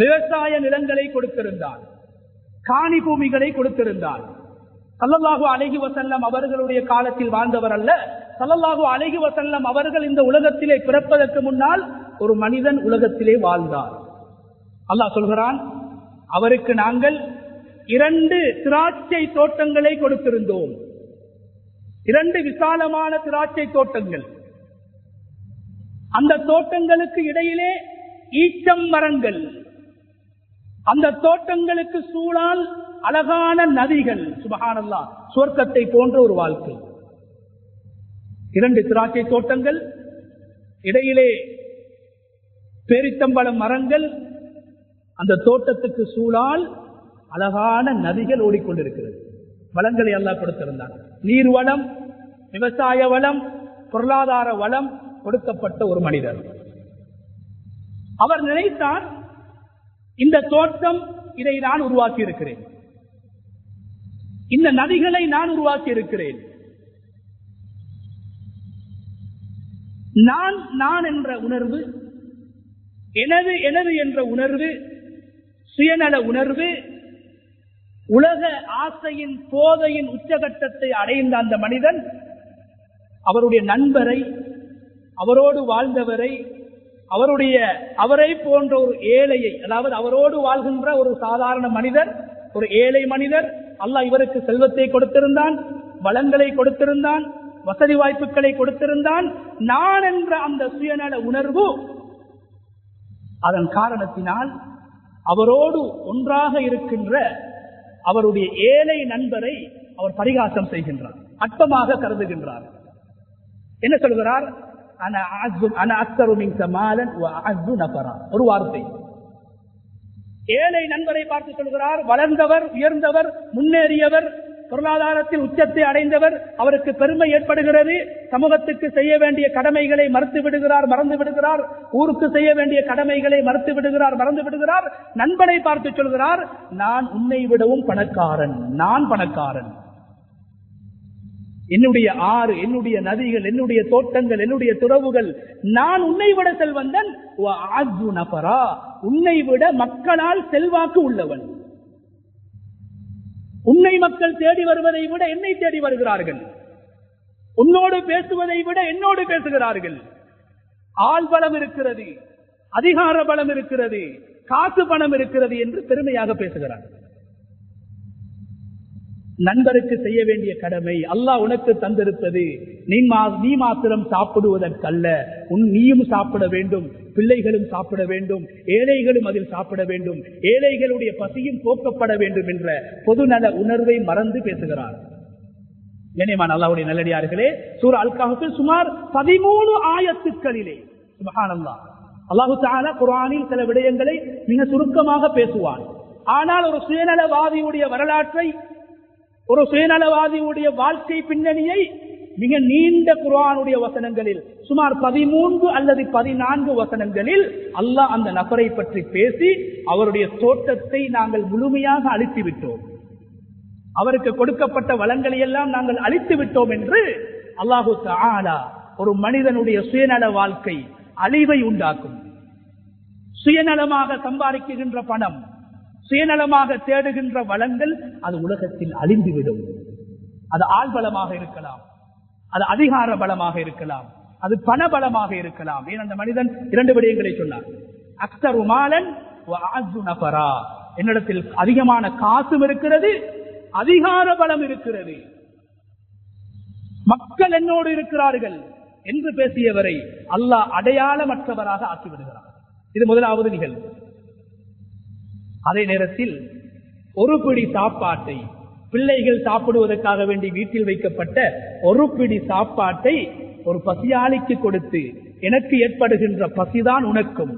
விவசாய நிலங்களை கொடுத்திருந்தான், காணி பூமிகளை கொடுத்திருந்தான். ஸல்லல்லாஹு அலைஹி வஸல்லம் அவர்களுடைய காலத்தில் வாழ்ந்தவர் அல்ல. ஸல்லல்லாஹு அலைஹி வஸல்லம் அவர்கள் இந்த உலகத்திலே பிறப்பதற்கு முன்னால் ஒரு மனிதன் உலகத்திலே வாழ்ந்தார். அல்லாஹ் சொல்கிறான், அவருக்கு நாங்கள் 2 திராட்சை தோட்டங்களை கொடுத்திருந்தோம். 2 விசாலமான திராட்சை தோட்டங்கள். அந்த தோட்டங்களுக்கு இடையிலே ஈச்சம் மரங்கள், அந்த தோட்டங்களுக்கு சூழால் அழகான நதிகள். சுப்ஹானல்லாஹ், சொர்க்கத்தை போன்ற ஒரு வாழ்க்கை. 2 திராட்சை தோட்டங்கள், இடையிலே பேரித்தம்பழம் மரங்கள், அந்த தோட்டத்துக்கு சூழால் அழகான நதிகள் ஓடிக்கொண்டிருக்கிறது. வளங்களை அல்லாஹ் கொடுத்திருந்தார். நீர் வளம், விவசாய வளம், பொருளாதார வளம் கொடுக்கப்பட்ட ஒரு மனிதர். அவர் நினைத்தார், இந்த தோட்டம், இதை நான் உருவாக்கி இருக்கிறேன், இந்த நதிகளை நான் உருவாக்கி இருக்கிறேன், நான் என்ற உணர்வு, எனது எனது என்ற உணர்வு, சுயநல உணர்வு, உலக ஆசையின் போதையின் உச்சகட்டத்தை அடைந்த அந்த மனிதன் அவருடைய நண்பரை, அவரோடு வாழ்ந்தவரை, அவரை போன்ற ஒரு ஏழையை, அதாவது அவரோடு வாழ்கின்ற ஒரு சாதாரண மனிதர், ஒரு ஏழை மனிதர், அல்லாஹ் இவருக்கு செல்வத்தை கொடுத்திருந்தான், வளங்களை கொடுத்திருந்தான், வசதி வாய்ப்புகளை கொடுத்திருந்தான். நான் என்ற அந்த சுயநல உணர்வு, அதன் காரணத்தினால் அவரோடு ஒன்றாக இருக்கின்ற அவருடைய ஏழை நண்பரை அவர் பரிகாசம் செய்கின்றார், அற்பமாக கருதுகின்றார். என்ன சொல்கிறார்? ஒரு வார்த்தை. ஏழை நண்பரை பார்த்து சொல்கிறார், வளர்ந்தவர், உயர்ந்தவர், முன்னேறியவர், பொருளாதாரத்தில் உச்சத்தை அடைந்தவர், அவருக்கு பெருமை ஏற்படுகிறது, சமூகத்துக்கு செய்ய வேண்டிய கடமைகளை மறுத்து விடுகிறார், மறந்து விடுகிறார், ஊருக்கு செய்ய வேண்டிய கடமைகளை மறுத்து விடுகிறார், மறந்து விடுகிறார். நண்பனை பார்த்து சொல்கிறார், நான் உன்னை விடவும் பணக்காரன், நான் பணக்காரன், என்னுடைய ஆறு, என்னுடைய நதிகள், என்னுடைய தோட்டங்கள், என்னுடைய துறவுகள், நான் உன்னை விட செல்வந்தன், உன்னை விட மக்களால் செல்வாக்கு உள்ளவன். உன்னை மக்கள் தேடி வருவதை விட என்னை தேடி வருகிறார்கள், உன்னோடு பேசுவதை விட என்னோடு பேசுகிறார்கள். ஆள் பலம் இருக்கிறது, அதிகார பலம் இருக்கிறது, காசு பணம் இருக்கிறது என்று பெருமையாக பேசுகிறார். நண்பருக்கு செய்ய வேண்டிய கடமை அல்லாஹ் உனக்கு தந்திருப்பது நீ மாத்திரம் சாப்பிடுவதற்கல்ல, நீயும் சாப்பிட வேண்டும், பிள்ளைகளும் சாப்பிட வேண்டும், ஏழைகளும் அதில் சாப்பிட வேண்டும், ஏழைகளுடைய பசியும் போக்கப்பட வேண்டும் என்ற பொதுநல உணர்வை மறந்து பேசுகிறார். கண்ணியமான அல்லாஹ்வுடைய நல்லடியார்களே, சூரா அல் கஹ்ஃபில் சுமார் 13 ஆயத்துக்களிலே சுப்ஹானல்லாஹ் அல்லாஹ் தஆலா குர்ஆனில் சில விடயங்களை மிக சுருக்கமாக பேசுவான். ஆனால் ஒரு சுயநலவாதியுடைய வரலாற்றை, ஒரு சுயநலவாதியுடைய வாழ்க்கை பின்னணியை மிக நீண்ட குர்ஆனுடைய வசனங்களில் சுமார் 13 அல்லது 14 வசனங்களில் அல்லாஹ் அந்த நபரை பற்றி பேசி அவருடைய தோட்டத்தை நாங்கள் முழுமையாக அழித்து விட்டோம், அவருக்கு கொடுக்கப்பட்ட வளங்களை எல்லாம் நாங்கள் அழித்து விட்டோம் என்று அல்லாஹு தஆலா ஒரு மனிதனுடைய சுயநல வாழ்க்கை அழிவை உண்டாக்கும். சுயநலமாக சம்பாதிக்கின்ற பணம், சுயநலமாக தேடுகின்ற வளங்கள் அது உலகத்தில் அழிந்துவிடும். அது ஆள்பலமாக இருக்கலாம், அது அதிகார பலமாக இருக்கலாம், அது பண பலமாக இருக்கலாம். ஏன் அந்த மனிதன் 2 விடயங்களை சொன்னார். அக்ஸரு மாலன் வ அஅஸு நஃபரா, என்னிடத்தில் அதிகமான காசும் இருக்கிறது, அதிகார பலம் இருக்கிறது, மக்கள் என்னோடு இருக்கிறார்கள் என்று பேசியவரை அல்லாஹ் அடையாளமற்றவராக ஆக்கிவிடுகிறார். இது முதலாவது நிகழ்வு. அதே நேரத்தில் ஒரு பிடி சாப்பாட்டை, பிள்ளைகள் சாப்பிடுவதற்காக வேண்டி வீட்டில் வைக்கப்பட்ட ஒரு பிடி சாப்பாட்டை ஒரு பசியாளிக்கு கொடுத்து, எனக்கு ஏற்படுகின்ற பசிதான் உனக்கும்,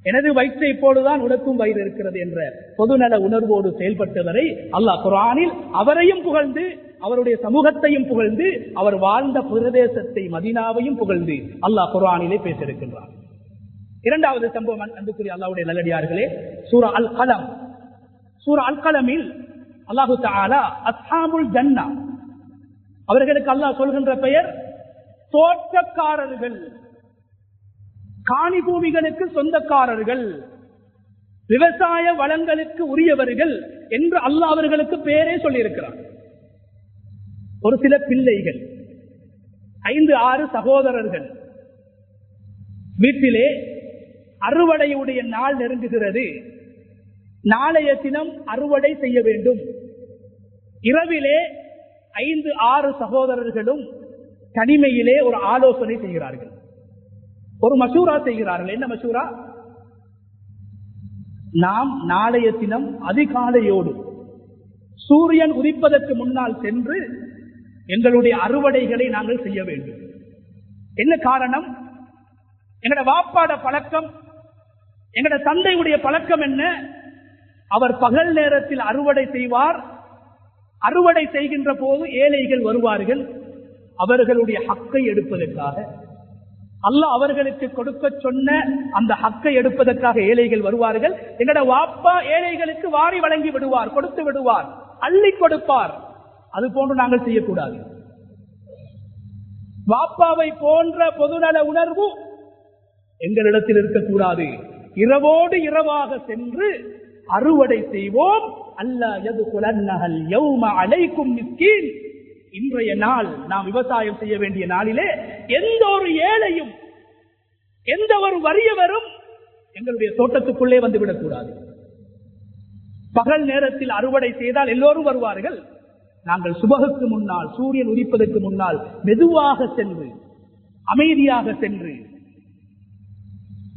எனது வயிற்றை போடுதான் உனக்கும் வயிறு இருக்கிறது என்ற பொதுநல உணர்வோடு செயல்பட்டவரை அல்லாஹ் குர்ஆனில் அவரையும் புகழ்ந்து, அவருடைய சமூகத்தையும் புகழ்ந்து, அவர் வாழ்ந்த பிரதேசத்தை மதீனாவையும் புகழ்ந்து அல்லாஹ் குர்ஆனிலே பேசியிருக்கின்றார். இரண்டாவது சம்பவம் அன்புக்குரிய அல்லாஹ்வுடைய நல்லடியார்களே, சூரா அல் கலம். சூரா அல் கலமில் அல்லாஹு தஆலா அஸ்ஹாபுல் ஜன்னா, அவர்களுக்கு அல்லாஹ் சொல்கின்ற பெயர் தோட்டக்காரர்கள், காணி பூமிகளுக்கு சொந்தக்காரர்கள், விவசாய வளங்களுக்கு உரியவர்கள் என்று அல்லாஹ் அவர்களுக்கு பெயரே சொல்லியிருக்கிறார். ஒரு சில பிள்ளைகள், 5-6 சகோதரர்கள், வீட்டிலே அறுவடையுடைய நாள் நெருங்குகிறது, நாளைய தினம் அறுவடை செய்ய வேண்டும். இரவிலே 5-6 சகோதரர்களும் தனிமையிலே ஒரு ஆலோசனை செய்கிறார்கள், ஒரு மசூரா செய்கிறார்கள். என்ன மசூரா? நாம் நாளைய தினம் அதிகாலையோடு சூரியன் உதிப்பதற்கு முன்னால் சென்று எங்களுடைய அறுவடைகளை நாங்கள் செய்ய வேண்டும். என்ன காரணம்? எங்கட வாப்பாட பழக்கம், எங்கட தந்தையுடைய பழக்கம் என்ன? அவர் பகல் நேரத்தில் அறுவடை செய்வார். அறுவடை செய்கின்ற போது ஏழைகள் வருவார்கள், அவர்களுடைய ஹக்கை எடுப்பதற்காக. அல்லாஹ் அவர்களுக்கு கொடுக்க சொன்ன அந்த ஹக்கை எடுப்பதற்காக ஏழைகள் வருவார்கள். எங்கட வாப்பா ஏழைகளுக்கு வாரி வழங்கி விடுவார், கொடுத்து விடுவார், அள்ளி கொடுப்பார். அது போன்று நாங்கள் செய்யக்கூடாது. வாப்பாவை போன்ற பொதுநல உணர்வு எங்களிடத்தில் இருக்கக்கூடாது. இரவோடு இரவாக சென்று அறுவடை செய்வோம். அல்லா யதுகுலன்னஹல் யௌம அலைக்கும் மிஸ்கீன். இன்றைய நாள் நாம் விவசாயம் செய்ய வேண்டிய நாளிலே எந்த ஒரு ஏழையும் எந்த ஒரு வறியவரும் எங்களுடைய தோட்டத்துக்குள்ளே வந்துவிடக் கூடாது. பகல் நேரத்தில் அறுவடை செய்தால் எல்லோரும் வருவார்கள். நாங்கள் சுபகுக்கு முன்னால், சூரியன் உதிப்பதற்கு முன்னால் மெதுவாக சென்று, அமைதியாக சென்று,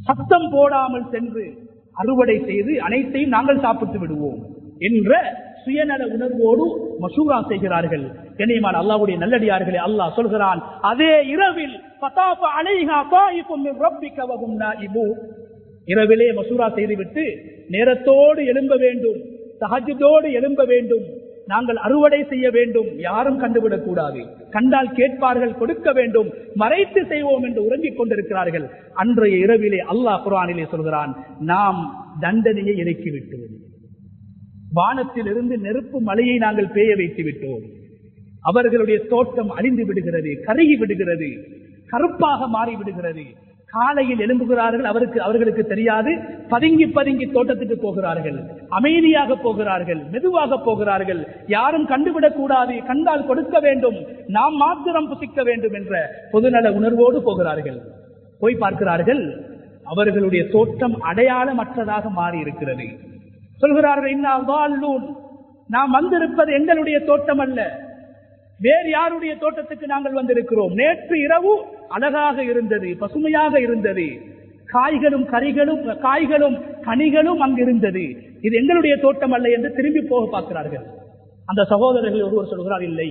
சத்தம் போடாமல் சென்று அறுவடை செய்து அனைத்தையும் நாங்கள் சாப்பிட்டு விடுவோம் என்ற சுயநல உணர்வோடு மசூரா செய்கிறார்கள். கண்ணியமான அல்லாஹ்வுடைய நல்லடியார்களே, அல்லாஹ் சொல்கிறான், அதே இரவில் இரவிலே மசூரா செய்துவிட்டு நேரத்தோடு எழும்ப வேண்டும், தஹஜ்ஜுதோடு எழும்ப வேண்டும், நாங்கள் அறுவடை செய்ய வேண்டும், யாரும் கண்டுவிடக் கூடாது, கண்டால் கேட்பார்கள், கொடுக்க வேண்டும், மறைத்து செய்வோம் என்று உறங்கிக் கொண்டிருக்கிறார்கள். அன்றைய இரவிலே அல்லாஹ் குர்ஆனிலே சொல்கிறான், நாம் தண்டனையை இறக்கிவிட்டோம், வானத்திலிருந்து நெருப்பு மலையை நாங்கள் பேய வைத்து விட்டோம். அவர்களுடைய தோட்டம் அழிந்து விடுகிறது, கருகி விடுகிறது, கருப்பாக மாறிவிடுகிறது. காலையில் எழும்புகிறார்கள், அவர்களுக்கு தெரியாது, பதுங்கி பதுங்கி தோட்டத்துக்கு போகிறார்கள், அமைதியாக போகிறார்கள், மெதுவாக போகிறார்கள், யாரும் கண்டுவிடக் கூடாது, கண்டால் கொடுக்க வேண்டும், நாம் மாத்திரம் புசிக்க வேண்டும் என்ற பொதுநல உணர்வோடு போகிறார்கள். போய் பார்க்கிறார்கள், அவர்களுடைய தோட்டம் அடையாளமற்றதாக மாறி இருக்கிறது. சொல்கிறார்கள், நாம் வந்திருப்பது எங்களுடைய தோட்டம் அல்ல, வேறு யாருடைய தோட்டத்துக்கு நாங்கள் வந்திருக்கிறோம். நேற்று இரவு அழகாக இருந்தது, பசுமையாக இருந்தது, காய்களும் கனிகளும் அங்கு இருந்தது, இது எங்களுடைய தோட்டம் அல்ல என்று திரும்பி போக பார்க்கிறார்கள். அந்த சகோதரர்கள் ஒருவர் சொல்கிறார், இல்லை,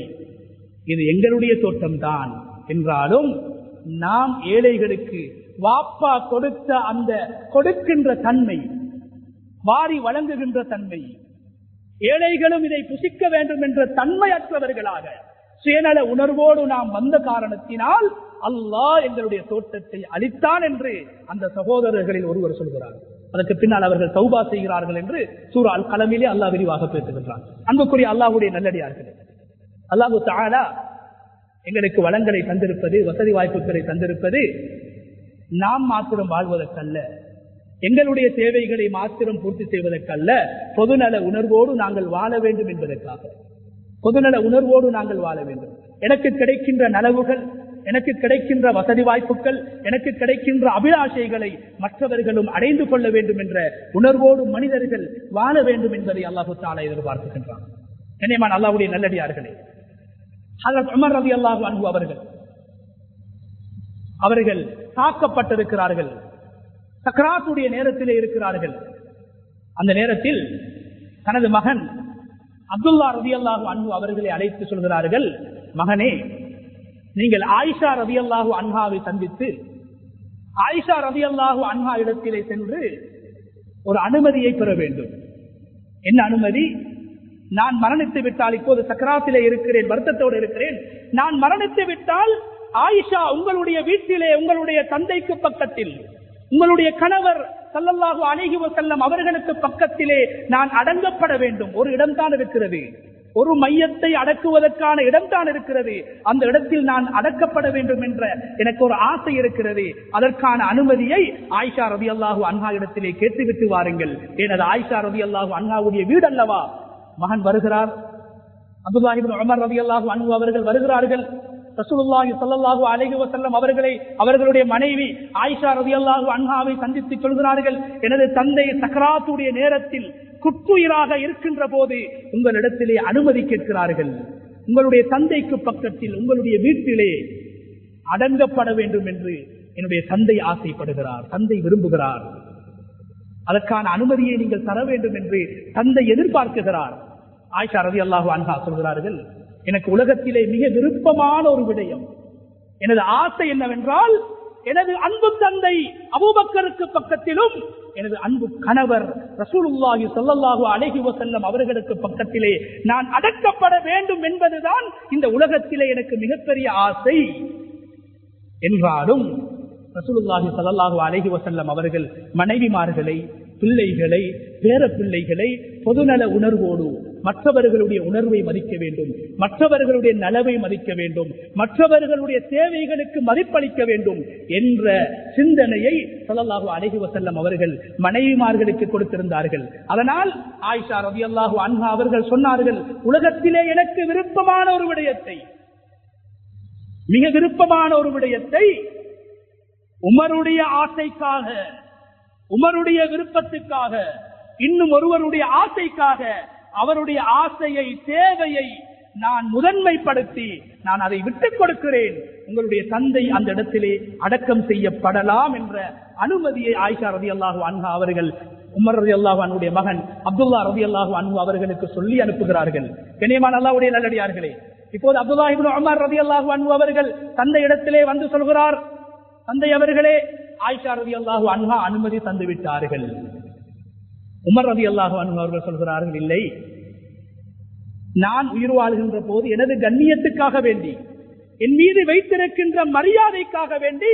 இது எங்களுடைய தோட்டம் தான், என்றாலும் நாம் ஏழைகளுக்கு வாப்பா கொடுத்த அந்த கொடுக்கின்ற தன்மை, வாரி வழங்குகின்ற தன்மை, ஏழைகளும் இதை புசிக்க வேண்டும் என்ற தன்மையற்றவர்களாக சுயநல உணர்வோடு நாம் வந்த காரணத்தினால் அல்லாஹ் எங்களுடைய தோட்டத்தை அளித்தான் என்று அந்த சகோதரர்களில் ஒருவர் சொல்கிறார். அதற்கு பின்னால் அவர்கள் தௌபா செய்கிறார்கள் என்று சூரா அல் கலமிலே அல்லாஹ் விரிவாக பேசுகின்றான். அன்புக்குரிய அல்லாஹ்வுடைய நல்லடியார்களே, அல்லாஹ் தஆலா எங்களுக்கு வளங்களை தந்திருப்பது, வசதி வாய்ப்புகளை தந்திருப்பது நாம் மாத்திரம் வாழ்வதற்கல்ல, எங்களுடைய தேவைகளை மாத்திரம் பூர்த்தி செய்வதற்கல்ல, பொதுநல உணர்வோடு நாங்கள் வாழ வேண்டும் என்பதற்காக. பொதுநல உணர்வோடு நாங்கள் வாழ வேண்டும். எனக்கு கிடைக்கின்ற நலவுகள், எனக்கு கிடைக்கின்ற வசதி வாய்ப்புகள், எனக்கு கிடைக்கின்ற அபிலாஷைகளை மற்றவர்களும் அடைந்து கொள்ள வேண்டும் என்ற உணர்வோடு மனிதர்கள் வாழ வேண்டும் என்பதை அல்லாஹு தஆலா எதிர்பார்க்கின்றான். கண்ணியமான அல்லாஹ்வுடைய நல்லடியார்களே, ஹஜ்ரத் உமர் ரலியல்லாஹு அன்ஹு அவர்கள் தாக்கப்பட்டிருக்கிறார்கள், சக்ராத்துடைய நேரத்திலே இருக்கிறார்கள். அந்த நேரத்தில் தனது மகன் அப்துல்லா ரலியல்லாஹு அன்ஹு அவர்களை அழைத்து சொல்கிறார்கள், மகனே, நீங்கள் ஆயிஷா ரலியல்லாஹு அன்ஹாவை சந்தித்து ஆயிஷா ரலியல்லாஹு அன்ஹா இடத்திலே சென்று ஒரு அனுமதியை பெற வேண்டும். என்ன அனுமதி? நான் மரணித்து விட்டால், இப்போது சக்ராத்திலே இருக்கிறேன், வருத்தத்தோடு இருக்கிறேன், நான் மரணித்து விட்டால் ஆயிஷா உங்களுடைய வீட்டிலே, உங்களுடைய தந்தைக்கு பக்கத்தில், உங்களுடைய கணவர் ஸல்லல்லாஹு அலைஹி வஸல்லம் அவர்களுக்கு பக்கத்திலே நான் அடங்கப்பட வேண்டும். ஒரு இடம்தான் இருக்கிறது, ஒரு மையத்தை அடக்குவதற்கான இடம்தான் இருக்கிறது, அந்த இடத்தில் நான் அடக்கப்பட வேண்டும் என்ற எனக்கு ஒரு ஆசை இருக்கிறது. அதற்கான அனுமதியை ஆயிஷா ரலியல்லாஹு அன்ஹா இடத்திலே கேட்டுவிட்டு வாருங்கள். எனது ஆயிஷா ரலியல்லாஹு அன்ஹாவுடைய வீடு அல்லவா. மகன் வருகிறார், அப்துல்லாஹ் இப்னு உமர் ரலியல்லாஹு அன்ஹு அவர்கள் வருகிறார்கள். ரசூலுல்லாஹி ஸல்லல்லாஹு அலைஹி வஸல்லம் அவர்களுடைய மனைவி ஆயிஷா ரலியல்லாஹு அன்ஹாவை சந்தித்து சொல்கிறார்கள், எனது தந்தை சக்ராத்துடைய நேரத்தில் குற்றுயிராக இருக்கின்ற போது உங்களிடத்திலே அனுமதி கேட்கிறார்கள். உங்களுடைய தந்தைக்கு பக்கத்தில், உங்களுடைய வீட்டிலே அடங்கப்பட வேண்டும் என்று என்னுடைய தந்தை ஆசைப்படுகிறார், தந்தை விரும்புகிறார். அதற்கான அனுமதியை நீங்கள் தர வேண்டும் என்று தந்தை எதிர்பார்க்கிறார். ஆயிஷா ரலியல்லாஹு அன்ஹா சொல்கிறார்கள், எனக்கு உலகத்திலே மிக விருப்பமான ஒரு விடயம், எனது ஆசை என்னவென்றால், எனது அன்பு தந்தை அபூபக்கருக்கு பக்கத்திலும் எனது அன்பு கணவர் ரசூலுல்லாஹி ஸல்லல்லாஹு அலைஹி வஸல்லம் அவர்களுக்கு பக்கத்திலே நான் அடக்கப்பட வேண்டும் என்பதுதான் இந்த உலகத்திலே எனக்கு மிகப்பெரிய ஆசை. என்றாலும் ரசூலுல்லாஹி ஸல்லல்லாஹு அலைஹி வஸல்லம் அவர்கள் மனைவிமார்களை, பிள்ளைகளை, பேர பிள்ளைகளை பொதுநல உணர்வோடு மற்றவர்களுடைய உணர்வை மதிக்க வேண்டும், மற்றவர்களுடைய நலவை மதிக்க வேண்டும், மற்றவர்களுடைய தேவைகளுக்கு மதிப்பளிக்க வேண்டும் என்ற சிந்தனையை ஸல்லல்லாஹு அலைஹி வஸல்லம் அவர்கள் மனைவிமார்களுக்கு கொடுத்திருந்தார்கள். அதனால் ஆயிஷா ரலியல்லாஹு அன்ஹா அவர்கள் சொன்னார்கள், உலகத்திலே எனக்கு விருப்பமான ஒரு விடயத்தை, மிக விருப்பமான ஒரு விடயத்தை உமருடைய ஆசைக்காக, உமருடைய விருப்பத்துக்காக, இன்னும் ஒருவருடைய ஆசைக்காக, அவருடைய ஆசையை, தேவையை நான் முதன்மைப்படுத்தி நான் அதை விட்டுக் கொடுக்கிறேன். உங்களுடைய தந்தை அந்த இடத்திலே அடக்கம் செய்யப்படலாம் என்ற அனுமதியை ஆயிஷா ரலியல்லாஹு அன்ஹா அவர்கள் உமர் ரலியல்லாஹு அன்ஹுடைய மகன் அப்துல்லா ரலியல்லாஹு அன்ஹு அவர்களுக்கு சொல்லி அனுப்புகிறார்கள். கண்ணியமான அல்லாஹ்வுடைய நல்லடியார்களே, இப்போது அப்துல்லாஹ் இப்னு உமர் ரலியல்லாஹு அன்ஹு அவர்கள் தந்தை இடத்திலே வந்து சொல்கிறார், தந்தை அவர்களே, ஆயிஷா ரலியல்லாஹு அன்ஹா அனுமதி தந்து விட்டார்கள். உமர் ரலியல்லாஹு அன்ஹு அவர்கள் சொல்கிறார்கள், இல்லை, நான் உயிர் வாழ்கின்ற போது எனது கண்ணியத்துக்காக வேண்டி, என் மீது வைத்திருக்கின்ற மரியாதைக்காக வேண்டி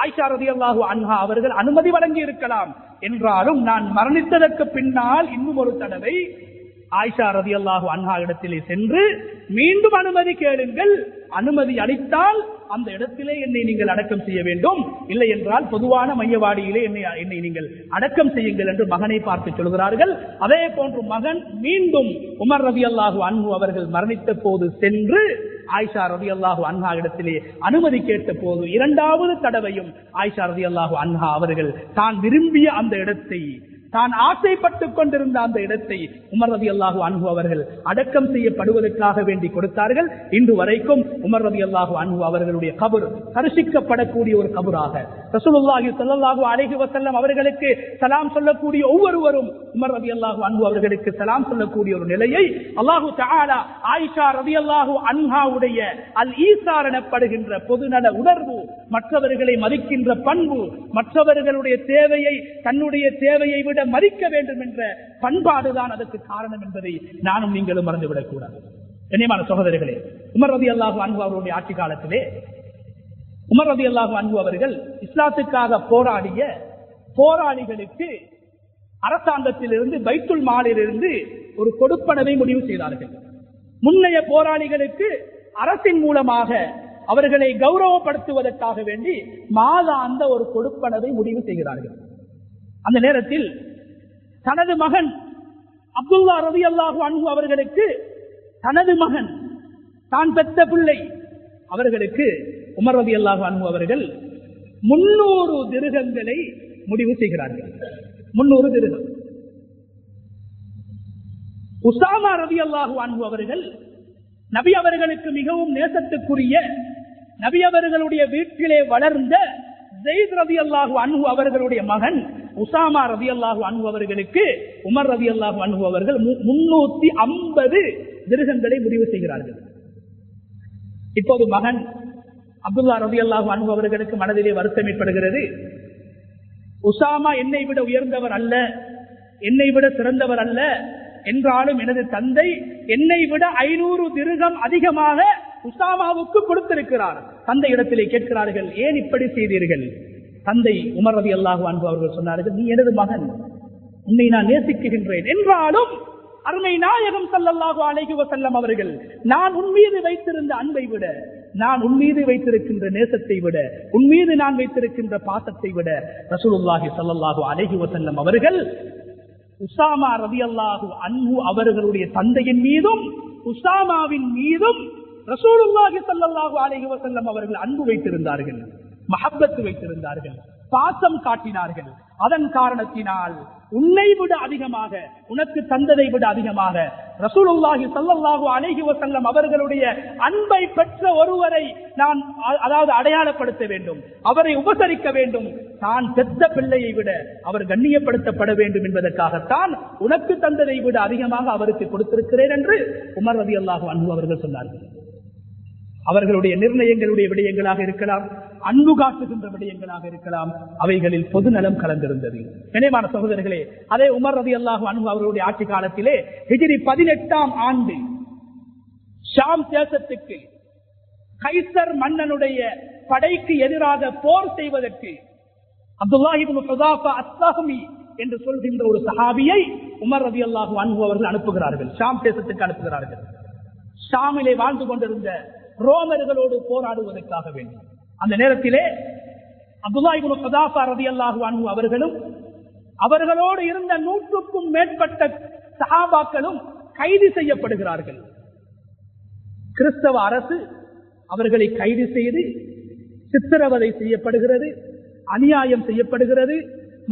ஆயிஷா ரலியல்லாஹு அன்ஹா அவர்கள் அனுமதி வழங்கி இருக்கலாம். என்றாலும் நான் மரணித்ததற்கு பின்னால் இன்னும் ஒரு தடவை ஆயிஷா ரலியல்லாஹு அன்ஹா இடத்திலே சென்று மீண்டும் அனுமதி கேளுங்கள், அனுமதி அளித்தால் அந்த இடத்திலே என்னை நீங்கள் அடக்கம் செய்ய வேண்டும், இல்லை என்றால் பொதுவான மையவாடியிலே என்னை நீங்கள் அடக்கம் செய்யுங்கள் என்று மகனை பார்த்து சொல்கிறார்கள். அதே போன்று மகன் மீண்டும் உமர் ரலியல்லாஹு அன்ஹு அவர்கள் மரணித்த போது சென்று ஆயிஷா ரலியல்லாஹு அன்ஹா இடத்திலே அனுமதி கேட்ட போது இரண்டாவது தடவையும் ஆயிஷா ரலியல்லாஹு அன்ஹா அவர்கள் தான் விரும்பிய அந்த இடத்தை, தான் ஆசைப்பட்டுக் கொண்டிருந்த அந்த இடத்தை உமர் ரலியல்லாஹு அன்ஹு அவர்கள் அடக்கம் செய்யப்படுவதற்காக வேண்டி கொடுத்தார்கள். இன்று வரைக்கும் உமர் ரலியல்லாஹு அன்ஹு அவர்களுடைய கபர் தரிசிக்கப்படக்கூடிய ஒரு கபராக, ரசூலுல்லாஹி ஸல்லல்லாஹு அலைஹி வஸல்லம் அவர்களுக்கு சலாம் சொல்லக்கூடிய ஒவ்வொருவரும் உமர் ரலியல்லாஹு அன்ஹு அவர்களுக்கு சலாம் சொல்லக்கூடிய ஒரு நிலையை அல்லாஹு தஆலா ஆயிஷா ரலியல்லாஹு அன்ஹாவுடைய அல் ஈசார் எனப்படுகின்ற பொதுநல உணர்வு, மற்றவர்களை மதிக்கின்ற பண்பு, மற்றவர்களுடைய தேவையை தன்னுடைய தேவையை விட மதிக்க வேண்டும் என்ற பண்பாடுதான் அதற்கு காரணம் என்பதை நானும் நீங்களும் மறந்துவிடக் கூடாது. கண்ணியமான சகோதரர்களே, உமர் ரலியல்லாஹு அன்ஹு அவருடைய ஆட்சி காலத்திலே உமர் ரலியல்லாஹு அன்ஹு அவர்கள் இஸ்லாத்துக்காக போராடிய போராளிகளுக்கு அரசாங்கத்திலிருந்து பைத்துல் மாலிலிருந்து ஒரு கொடுப்பனவை முடிவு செய்தார்கள். முன்னைய போராளிகளுக்கு அரசின் மூலமாக அவர்களை கௌரவப்படுத்துவதற்காக வேண்டி மாதாந்த ஒரு கொடுப்பனவை முடிவு செய்கிறார்கள். அந்த நேரத்தில் தனது மகன் அப்துல்லா ரலியல்லாஹு அன்ஹு அவர்களுக்கு, தனது மகன் தான் பெற்ற பிள்ளை அவர்களுக்கு உமர் ரலியல்லாஹு அன்ஹு அவர்கள் 300 திர்ஹங்களை முடிவு செய்கிறார்கள். 300 திர்ஹம். உசாமா ரலியல்லாஹு அன்ஹு அவர்கள் நபி அவர்களுக்கு மிகவும் நேசத்துக்குரிய, நபி அவர்களுடைய வீட்டிலே வளர்ந்த ஸைத் ரலியல்லாஹு அன்ஹு அவர்களுடைய மகன் உசாமா ரலியல்லாஹு அன்ஹு அவர்களுக்கு உமர் ரலியல்லாஹு அன்ஹு அவர்கள் 350 திர்ஹங்களை முடிவு செய்கிறார்கள். இப்போது மகன் அப்துல்லா ரலியல்லாஹு அன்ஹு அவர்களுக்கு மனதிலே வருத்தம் ஏற்படுகிறது. உசாமா என்னை விட உயர்ந்தவர் அல்ல, என்னை விட சிறந்தவர் அல்ல, என்றாலும் எனது தந்தை என்னை விட 500 திர்ஹம் அதிகமாக உசாமாவுக்கு கொடுத்திருக்கிறார். தந்தை இடத்திலே கேட்கிறார்கள், ஏன் இப்படி செய்தீர்கள்? தந்தை உமர் ரலியல்லாஹு அன்ஹு அவர்கள் சொன்னார்கள், நீ எனது மகன், உன்னை நான் நேசிக்கின்றேன், என்றாலும் அருமை நாயகம் ஸல்லல்லாஹு அலைஹி வஸல்லம் அவர்கள் நான் உன் மீது வைத்திருந்த அன்பை விட, நான் உன் மீது வைத்திருக்கின்ற நேசத்தை விட, உன் மீது நான் வைத்திருக்கின்ற பாசத்தை விட ரசூலுல்லாஹி ஸல்லல்லாஹு அலைஹி வஸல்லம் அவர்கள் உசாமா ரலியல்லாஹு அன்ஹு அவர்களுடைய தந்தையின் மீதும் உசாமாவின் மீதும் ரசூலுல்லாஹி ஸல்லல்லாஹு அலைஹி வஸல்லம் அவர்கள் அன்பு வைத்திருந்தார்கள், மஹப்பத் வைத்திருந்தார்கள், பாசம் காட்டினார்கள். அதன் காரணத்தினால் உன்னை விட அதிகமாக, உனக்கு தந்ததை விட அதிகமாக ரசூலுல்லாஹி ஸல்லல்லாஹு அலைஹி வஸல்லம் அவர்களுடைய அன்பை பெற்ற ஒருவரை நான் அடையாளப்படுத்த வேண்டும், அவரை உபசரிக்க வேண்டும். தான் பெற்ற பிள்ளையை விட அவர் கண்ணியப்படுத்தப்பட வேண்டும் என்பதற்காகத்தான் உனக்கு தந்ததை விட அதிகமாக அவருக்கு கொடுத்திருக்கிறேன் என்று உமர் ரலியல்லாஹு அன்ஹு அவர்கள் சொன்னார்கள். அவர்களுடைய நிர்ணயங்களுடைய விடயங்களாக இருக்கலாம், அன்பு காட்டுகின்ற விடயங்களாக இருக்கலாம், அவைகளில் பொது நலம் கலந்திருந்தது. கண்ணியமான சகோதரர்களே, அதே உமர் ரலியல்லாஹு அன்ஹு அவர்களுடைய ஆட்சி காலத்திலே ஹிஜ்ரி 18ஆம் ஆண்டு ஷாம் தேசத்துக்கு கைசர் மன்னனுடைய படைக்கு எதிராக போர் செய்வதற்கு அப்துல்லாஹ் இப்னு ஹுதாஃபா அஸ்ஸஹ்மி என்று சொல்கின்ற ஒரு சஹாபியை உமர் ரலியல்லாஹு அன்ஹு அவர்கள் அனுப்புகிறார்கள், ஷாம் தேசத்துக்கு அனுப்புகிறார்கள். ஷாமிலே வாழ்ந்து கொண்டிருந்த ரோமர்களோடு போராடுவதற்காக வேண்டும். அந்த நேரத்திலே அப்துல்லாஹ் இப்னு ஹுதாஃபா ரலியல்லாஹு அன்ஹு அவர்களும் அவர்களோடு இருந்த 100க்கும் மேற்பட்ட சஹாபாக்களும் கைது செய்யப்படுகிறார்கள். கிறிஸ்தவ அரசு அவர்களை கைது செய்து சித்திரவதை செய்யப்படுகிறது, அநியாயம் செய்யப்படுகிறது,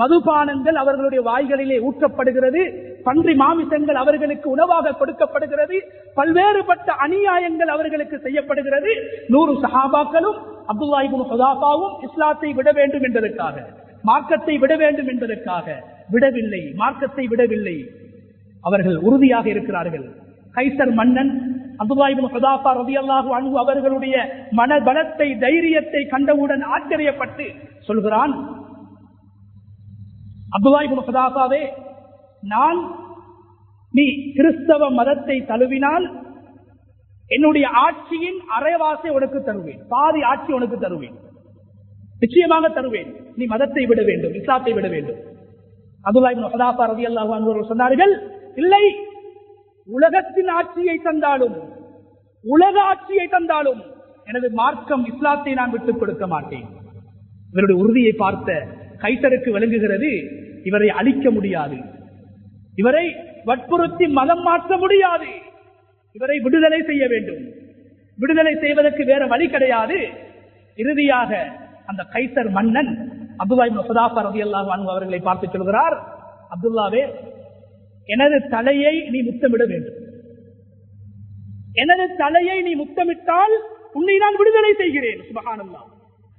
மதுபானங்கள் அவர்களுடைய வாய்களிலே ஊற்றப்படுகிறது, பன்றி மாமிசங்கள் அவர்களுக்கு உணவாக கொடுக்கப்படுகிறது, பல்வேறுபட்ட அநியாயங்கள் அவர்களுக்கு செய்யப்படுகிறது. 100 சஹாபாக்களும் அப்துல்லாஹ் இப்னு ஹுதாஃபாவும் இஸ்லாத்தை விட வேண்டும் என்பதற்காக, மார்க்கத்தை விட வேண்டும் என்பதற்காக விடவில்லை, மார்க்கத்தை விடவில்லை. அவர்கள் உறுதியாக இருக்கிறார்கள். கைசர் மன்னன் அப்துல்லாஹ் இப்னு ஹுதாஃபா ரலியல்லாஹு அன்ஹு அவர்களுடைய மனபலத்தை, தைரியத்தை கண்டவுடன் ஆச்சரியப்பட்டு சொல்கிறான், அப்துல்லாஹ் இப்னு ஹுதாஃபாவே, நீ கிறிஸ்தவ மதத்தை தழுவினால் என்னுடைய ஆட்சியின் அரைவாசை உனக்கு தருவேன், பாதி ஆட்சி உனக்கு தருவேன், நிச்சயமாக தருவேன். நீ மதத்தை விட வேண்டும், இஸ்லாத்தை விட வேண்டும். அப்துல்லாஹ் இப்னு ஹுதாஃபா ரலியல்லாஹு அன்ஹு அவர்கள் சொன்னார்கள், இல்லை, உலகத்தின் ஆட்சியை தந்தாலும் உலக ஆட்சியை தந்தாலும் எனது மார்க்கம் இஸ்லாத்தை நான் விட்டுக் கொடுக்க மாட்டேன். இவருடைய உறுதியை பார்த்த கைசருக்கு விளங்குகிறது, இவரை அழிக்க முடியாது, இவரை வற்புறுத்தி மதம் மாற்ற முடியாது, இவரை விடுதலை செய்ய வேண்டும். விடுதலை செய்வதற்கு வேற வழி கிடையாது. இறுதியாக அந்த கைசர் மன்னன் அப்துல்லாஹ் இப்னு ஹுதாஃபா ரலியல்லாஹு அன்ஹு அவர்களை பார்த்து சொல்கிறார், அப்துல்லாவே, எனது தலையை நீ முத்தமிட வேண்டும். எனது தலையை நீ முத்தமிட்டால் உன்னை நான் விடுதலை செய்கிறேன். சுப்ஹானல்லாஹ்.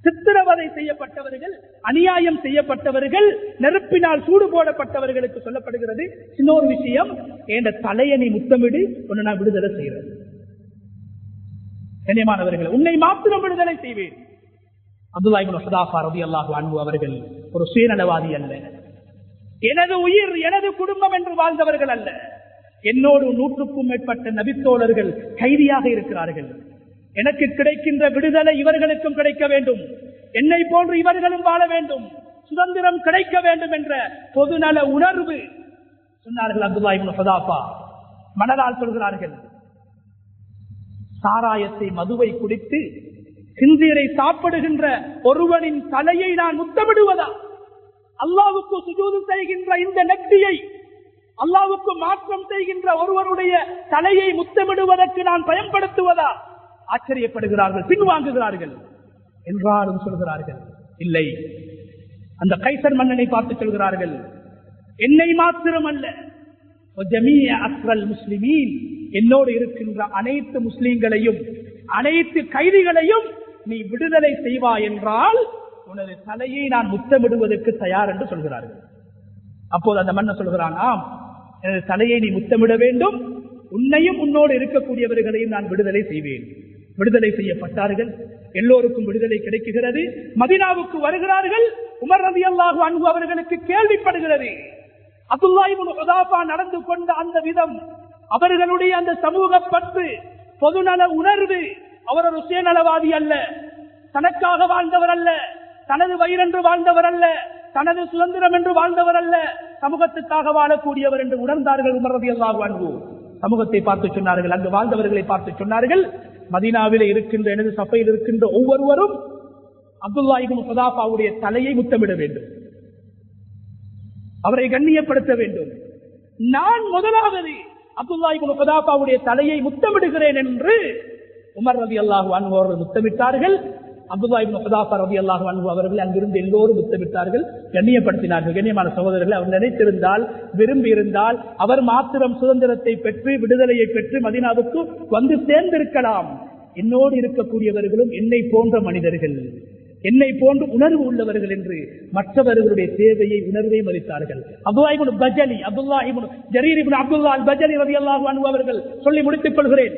சித்திரவதை செய்யப்பட்டவர்கள், அநியாயம் செய்யப்பட்டவர்கள், நெருப்பினால் சூடு போடப்பட்டவர்களுக்கு சொல்லப்படுகிறது, இன்னொரு விஷயம், என் தலையை நீ முத்தமிடு, உன்னை நான் விடுதலை செய்கிறேன். கண்ணியமானவர்கள், உன்னை மாத்திரம் விடுதலை செய்வேன். அப்துல்லாஹ் இப்னு ஹுதாஃபா ரலியல்லாஹு அன்ஹு அவர்கள் ஒரு சுயநலவாதி அல்ல, எனது உயிர் எனது குடும்பம் என்று வாழ்ந்தவர்கள் அல்ல. என்னோடு 100க்கும் மேற்பட்ட நபித்தோழர்கள் கைதியாக இருக்கிறார்கள். எனக்கு கிடைக்கின்ற விடுதலை இவர்களுக்கும் கிடைக்க வேண்டும், என்னை போன்று இவர்களும் வாழ வேண்டும், சுதந்திரம் கிடைக்க வேண்டும் என்ற பொதுநல உணர்வு சொன்னார்கள். அப்துல்லாஹ் இப்னு ஹுதாஃபா மனதால் சொல்கிறார்கள், சாராயத்தை மதுவை குடித்து சிந்தீரை சாப்பிடுகின்ற ஒருவனின் தலையை நான் முத்தமிடுவதா? அல்லாஹ்வுக்கு சுஜூது செய்கின்ற இந்த நெற்றியை, அல்லாஹ்வுக்கு மாற்றம் செய்கின்ற ஒருவருடைய தலையை முத்தமிடுவதற்கு நான் பயன்படுத்துவதா? ஆச்சரியப்படுகிறார்கள், பின்வாங்குகிறார்கள். என்றாலும் சொல்கிறார்கள், இல்லை. அந்த கைசர் மன்னனை பார்த்து சொல்கிறார்கள், என்னை மாத்திரம் அல்ல, முஸ்லிமீன், என்னோடு இருக்கின்ற அனைத்து முஸ்லிம்களையும் அனைத்து கைதிகளையும் நீ விடுதலை செய்வா என்றால் உனது தலையை நான் முத்தமிடுவதற்கு தயார் என்று சொல்கிறார்கள். அப்போது அந்த மன்னன் சொல்கிறான், ஆம், எனது தலையை நீ முத்தமிட வேண்டும், உன்னையும் உன்னோடு இருக்கக்கூடியவர்களையும் நான் விடுதலை செய்வேன். விடுதலை செய்யப்பட்டார்கள். எல்லோருக்கும் விடுதலை கிடைக்குகிறது. மதீனாவுக்கு வருகிறார்கள். உமர் ரலியல்லாஹு அன்ஹு அவர்களுக்கு கேள்விப்படுகிறது, அப்துல்லாஹ் இப்னு ஹுதாஃபா நடந்து கொண்ட அந்த விதம், அவர்களுடைய அந்த சமூக பற்று, பொதுநல உணர்வு. அவர் ஒரு சுயநலவாதி அல்ல, தனக்காக வாழ்ந்தவர் அல்ல, தனது வயிறென்று வாழ்ந்தவர் அல்ல, தனது சுதந்திரம் என்று வாழ்ந்தவர் அல்ல, சமூகத்துக்காக வாழக்கூடியவர் என்று உணர்ந்தார்கள் உமர் ரலியல்லாஹு அன்ஹு. சமூகத்தை பார்த்து சொன்னார்கள், அங்கு வாழ்ந்தவர்களை பார்த்து சொன்னார்கள், மதீனாவிலே இருக்கின்ற எனது சபையில் இருக்கின்ற ஒவ்வொருவரும் அப்துல்லாஹ் இப்னு ஹுதாஃபாவுடைய தலையை முத்தமிட வேண்டும், அவரை கண்ணியப்படுத்த வேண்டும். நான் முதலாவது அப்துல்லாஹ் இப்னு ஹுதாஃபாவுடைய தலையை முத்தமிடுகிறேன் என்று உமர் ரலியல்லாஹு அன்ஹு அவர்கள் முத்தமிட்டார்கள். அப்துல்லாஹ் இப்னு ஹுதாஃபா ரலியல்லாஹு அன்ஹு அவர்கள் அங்கிருந்து எல்லோரும் முத்தமிட்டார்கள், கண்ணியப்படுத்தினார்கள். கண்ணியமான சகோதரர்கள், அவர் நினைத்திருந்தால், விரும்பி இருந்தால், அவர் மாத்திரம் சுதந்திரத்தை பெற்று விடுதலையை பெற்று மதீனாவுக்கு வந்து சேர்ந்திருக்கலாம். என்னோடு இருக்கக்கூடியவர்களும் என்னை போன்ற மனிதர்கள், என்னை போன்று உணர்வு உள்ளவர்கள் என்று மற்றவர்களுடைய தேவையை, உணர்வை மதித்தார்கள். அப்துல்லாஹ் இப்னு பஜலி, அப்துல்லாஹ் இப்னு ஜரீர் இப்னு அப்துல்லாஹ் அல் பஜலி ரலியல்லாஹு அன்ஹு அவர்கள் சொல்லி முடித்துக் கொள்கிறேன்.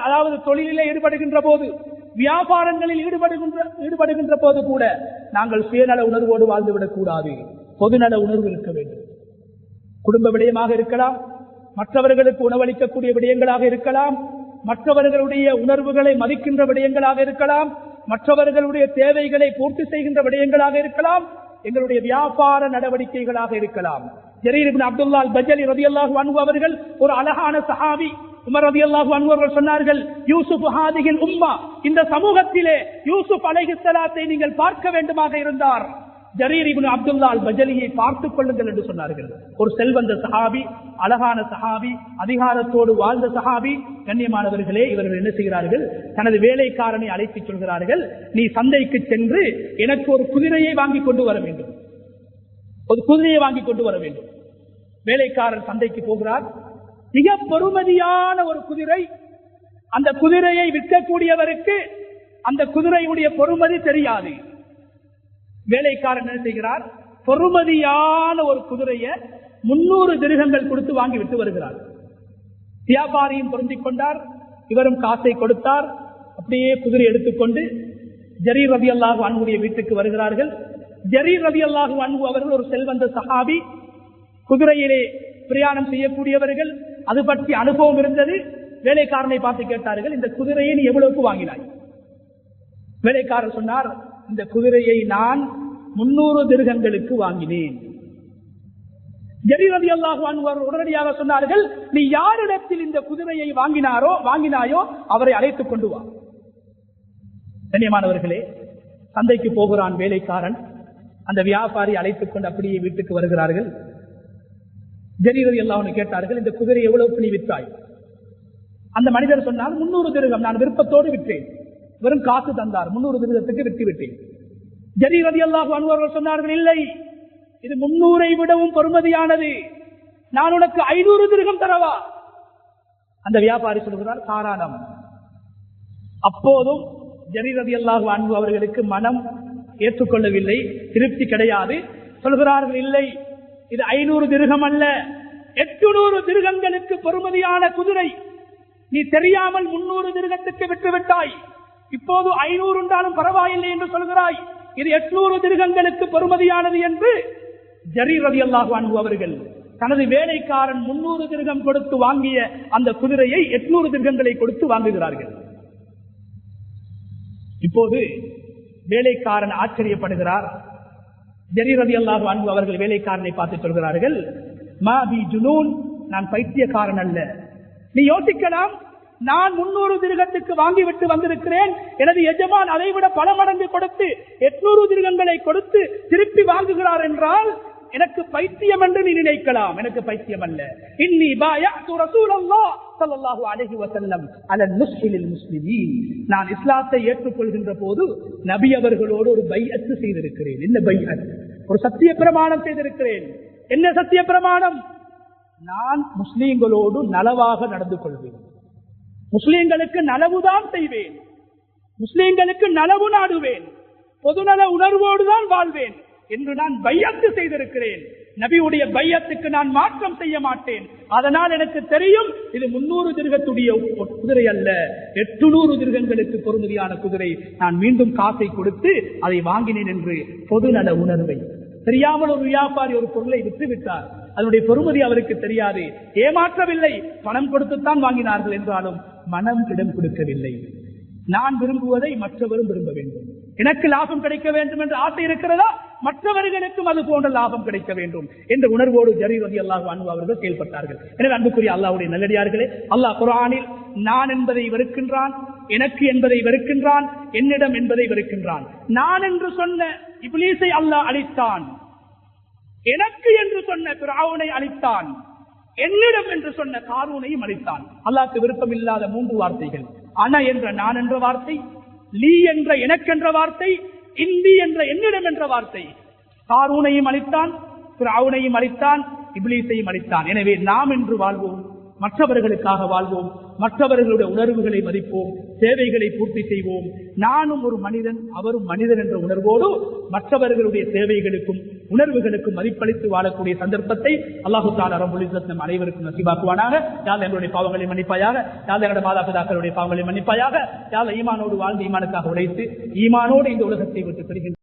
அதாவது தொழிலிலே ஈடுபடுகின்ற போது, வியாபாரங்களில் ஈடுபடுகின்ற போது கூட நாங்கள் சுயநல உணர்வோடு வாழ்ந்துவிடக் கூடாது, பொதுநல உணர்வு இருக்க வேண்டும். குடும்ப விடயமாக இருக்கலாம், மற்றவர்களுக்கு உணவளிக்கக்கூடிய விடயங்களாக இருக்கலாம், மற்றவர்களுடைய உணர்வுகளை மதிக்கின்ற விடயங்களாக இருக்கலாம், மற்றவர்களுடைய தேவைகளை பூர்த்தி செய்கின்ற விடயங்களாக இருக்கலாம், எங்களுடைய வியாபார நடவடிக்கைகளாக இருக்கலாம். ஜரீர் இப்னு அப்துல்லாஹ் அல் பஜலி ரலியல்லாஹு அன்ஹு அவர்கள் ஒரு அழகான சஹாபி. உமர் ரலியல்லாஹு அன்ஹு அவர்கள் சொன்னார்கள், யூசுப் ஹாதிஹில் உம்மா, இந்த சமூகத்திலே யூசுப் அலைஹிஸ்ஸலாத்தை நீங்கள் பார்க்க வேண்டுமாக இருந்தார், ஜரீர் இப்னு அப்துல்லாஹ் அல் பஜலியை பார்த்துக் கொள்ளுங்கள் என்று சொன்னார்கள். ஒரு செல்வந்த சஹாபி, அழகான சஹாபி, அதிகாரத்தோடு வாழ்ந்த சஹாபி. கண்ணியமானவர்களே, இவர்கள் என்ன செய்கிறார்கள், தனது வேலைக்காரனை அழைத்து சொல்கிறார்கள், நீ சந்தைக்கு சென்று எனக்கு ஒரு குதிரையை வாங்கி கொண்டு வர வேண்டும், ஒரு குதிரையை வாங்கி கொண்டு வர வேண்டும். வேலைக்காரன் சந்தைக்கு போகிறார். மிக பெறுமதியான ஒரு குதிரை. அந்த குதிரையை விற்கக்கூடியவருக்கு அந்த குதிரையுடைய பொறுமதி தெரியாது. வேலைக்காரன் என்ன செய்கிறார், பொறுமதியான ஒரு குதிரையை 300 திர்ஹங்கள் கொடுத்து வாங்கி விட்டு வருகிறார். வியாபாரியும் பொருந்திக் கொண்டார், இவரும் காசை கொடுத்தார். அப்படியே குதிரை எடுத்துக்கொண்டு ஜரீர் ரலியல்லாஹு அன்ஹுடைய வீட்டுக்கு வருகிறார்கள். ஜரீர் ரலியல்லாஹு அன்ஹு அவர்கள் ஒரு செல்வந்த சஹாபி, குதிரையிலே பிரயாணம் செய்யக்கூடியவர்கள், அது பற்றி அனுபவம் இருந்தது. வேலைக்காரனை பார்த்து கேட்டார்கள், இந்த குதிரையை நீ எவ்வளவுக்கு வாங்கினாய்? வேலைக்காரர் சொன்னார், இந்த குதிரையை நான் 300 திர்ஹங்களுக்கு வாங்கினேன். ஜரீர் ரலியல்லாஹு அன்ஹு உடனடியாக சொன்னார்கள், நீ யாரிடத்தில் இந்த குதிரையை வாங்கினாயோ அவரை அழைத்துக் கொண்டு வா. கண்ணியமானவர்களே, சந்தைக்கு போகிறான் வேலைக்காரன். அந்த வியாபாரி அழைத்துக் கொண்டு அப்படியே வீட்டுக்கு வருகிறார்கள். ஜரீர் ரலியல்லாஹு அன்ஹு கேட்டார்கள், இந்த குதிரை எவ்வளவு நீ விற்றாய்? அந்த மனிதர் சொன்னார், 300 திர்ஹம் நான் விருப்பத்தோடு விற்றேன். வெறும் காசு தந்தார், 300 திர்ஹத்துக்கு விற்று விட்டேன். ஜரீர் ரலியல்லாஹு அன்ஹு அவர்கள் சொன்னார்கள், இல்லை, இது 300 விடவும் பெறுமதியானது, நான் உனக்கு 500 திர்ஹம் தரவா? அந்த வியாபாரி சொல்கிறார், தாராளம். அப்போதும் ஜரீர் ரலியல்லாஹு அன்ஹு அவர்களுக்கு மனம் ஏற்றுக்கொள்ளவில்லை, திருப்தி கிடையாது. சொல்கிறார்கள், இல்லை, இது 500 திர்ஹம் அல்ல, 800 திர்ஹங்களுக்கு பெறுமதியான குதிரை. நீ தெரியாமல் 300 திர்ஹத்துக்கு விட்டுவிட்டாய். இப்போது 500 என்றாலும் பரவாயில்லை என்று சொல்கிறாய். இது 800 திர்ஹங்களுக்கு பெறுமதியானது என்று ஜரீர் ரலியல்லாஹு அன்ஹு அவர்கள் தனது வேலைக்காரன் 300 திர்ஹம் கொடுத்து வாங்கிய அந்த குதிரையை 800 திர்ஹங்களை கொடுத்து வாங்குகிறார்கள். இப்போது வேலைக்காரன் ஆச்சரியப்படுகிறார். ஜரீர் ரலியல்லாஹு அன்ஹு அவர்கள் வேலைக்காரனை பார்த்து சொல்கிறார்கள், மா பி ஜுனூன், நான் பைத்தியக்காரன் அல்ல. நீ யோசிக்கலாம், நான் 300 திர்ஹத்துக்கு வாங்கிவிட்டு வந்திருக்கிறேன், எனது எஜமான் அதை விட பல மடங்கு கொடுத்து 800 திர்ஹங்களை கொடுத்து திருப்பி வாங்குகிறார் என்றால் எனக்கு பைத்தியம் என்று நீ நினைக்கலாம். எனக்கு பைத்தியம் அல்ல. இன்னி பாயஅது ரசூலல்லாஹ் ஸல்லல்லாஹு அலைஹி வஸல்லம் அலா நுஸ்ஹில் முஸ்லிமீன். நான் இஸ்லாத்தை ஏற்றுக்கொள்கின்ற போது நபி அவர்களோடு ஒரு பைஅத் செய்திருக்கிறேன். என்ன பைஅத்? ஒரு சத்திய பிரமாணம் செய்திருக்கிறேன். என்ன சத்திய பிரமாணம்? நான் முஸ்லிம்களோடு நலவாக நடந்து கொள்வேன், முஸ்லிம்களுக்கு நலவுதான் செய்வேன், முஸ்லிம்களுக்கு நலவு நாடுவேன், பொதுநல உணர்வோடுதான் வாழ்வேன் என்று நான் பையத்து செய்திருக்கிறேன். நபியுடைய பையத்துக்கு நான் மாற்றம் செய்ய மாட்டேன். அதனால் எனக்கு தெரியும், இது 300 திர்ஹத்துடைய குதிரை அல்ல, 800 திர்ஹங்களுக்கு பொறுமதியான குதிரை. நான் மீண்டும் காசை கொடுத்து அதை வாங்கினேன் என்று பொதுநல உணர்வை தெரியாமல் ஒரு வியாபாரி ஒரு பொருளை விற்று விட்டார். அதனுடைய பொறுமதி அவருக்கு தெரியாது, ஏமாற்றவில்லை, பணம் கொடுத்துத்தான் வாங்கினார்கள் என்றாலும் மனம் இடம் கொடுக்கவில்லை. நான் விரும்புவதை மற்றவரும் விரும்ப வேண்டும், எனக்கு லாபம் கிடைக்க வேண்டும் என்று ஆசை இருக்கிறதா, மற்றவர்களுக்கும் அது போன்ற லாபம் கிடைக்க வேண்டும் என்ற உணர்வோடு ஜரீர் ரலியல்லாஹு அன்ஹு அவர்கள் செயல்பட்டார்கள். எனவே அன்புக்குரிய அல்லாஹ்வுடைய நல்லடியார்களே, அல்லாஹ் குர்ஆனில் நான் என்பதை வெறுக்கின்றான், எனக்கு என்பதை வெறுக்கின்றான், என்னிடம் என்பதை வெறுக்கின்றான். நான் என்று சொன்ன இப்லீஸை அல்லாஹ் அழித்தான், எனக்கு என்று சொன்ன ஃபிரௌனை அழித்தான், என்னிடம் என்று சொன்ன காரூனையும் அழித்தான். அல்லாஹ்வுக்கு விருப்பம் இல்லாத 3 வார்த்தைகள்: அன என்ற நான் என்ற வார்த்தை, லீ என்ற எனக்கென்ற வார்த்தை, இந்தி என்ற என்னிடம் என்ற வார்த்தை. காரூனையும் அழித்தான், ஃபிரௌனையும் அழித்தான், இப்லீஸையும் அழித்தான். எனவே நாம் என்று வாழ்வோம், மற்றவர்களுக்காக வாழ்வோம், மற்றவர்களுடைய உணர்வுகளை மதிப்போம், தேவைகளை பூர்த்தி செய்வோம். நானும் ஒரு மனிதன், அவரும் மனிதன் என்ற உணர்வோடு மற்றவர்களுடைய தேவைகளுக்கும் உணர்வுகளுக்கும் மதிப்பளித்து வாழக்கூடிய சந்தர்ப்பத்தை அல்லாஹு தஆலா ரப்பல் இஸ்ஸத் நம் அனைவருக்கும் நசீபாக்குவானாக. யா அல்லாஹ் எங்களுடைய பாவங்களை மன்னிப்பாயாக, யா அல்லாஹ் எங்களுடைய மாதாபிதாக்களுடைய பாவங்களை மன்னிப்பாயாக, யா அல்லாஹ் ஈமானோடு வாழ்ந்து ஈமானுக்காக உழைத்து ஈமானோடு இந்த உலகத்தை விட்டு பிரிகின்ற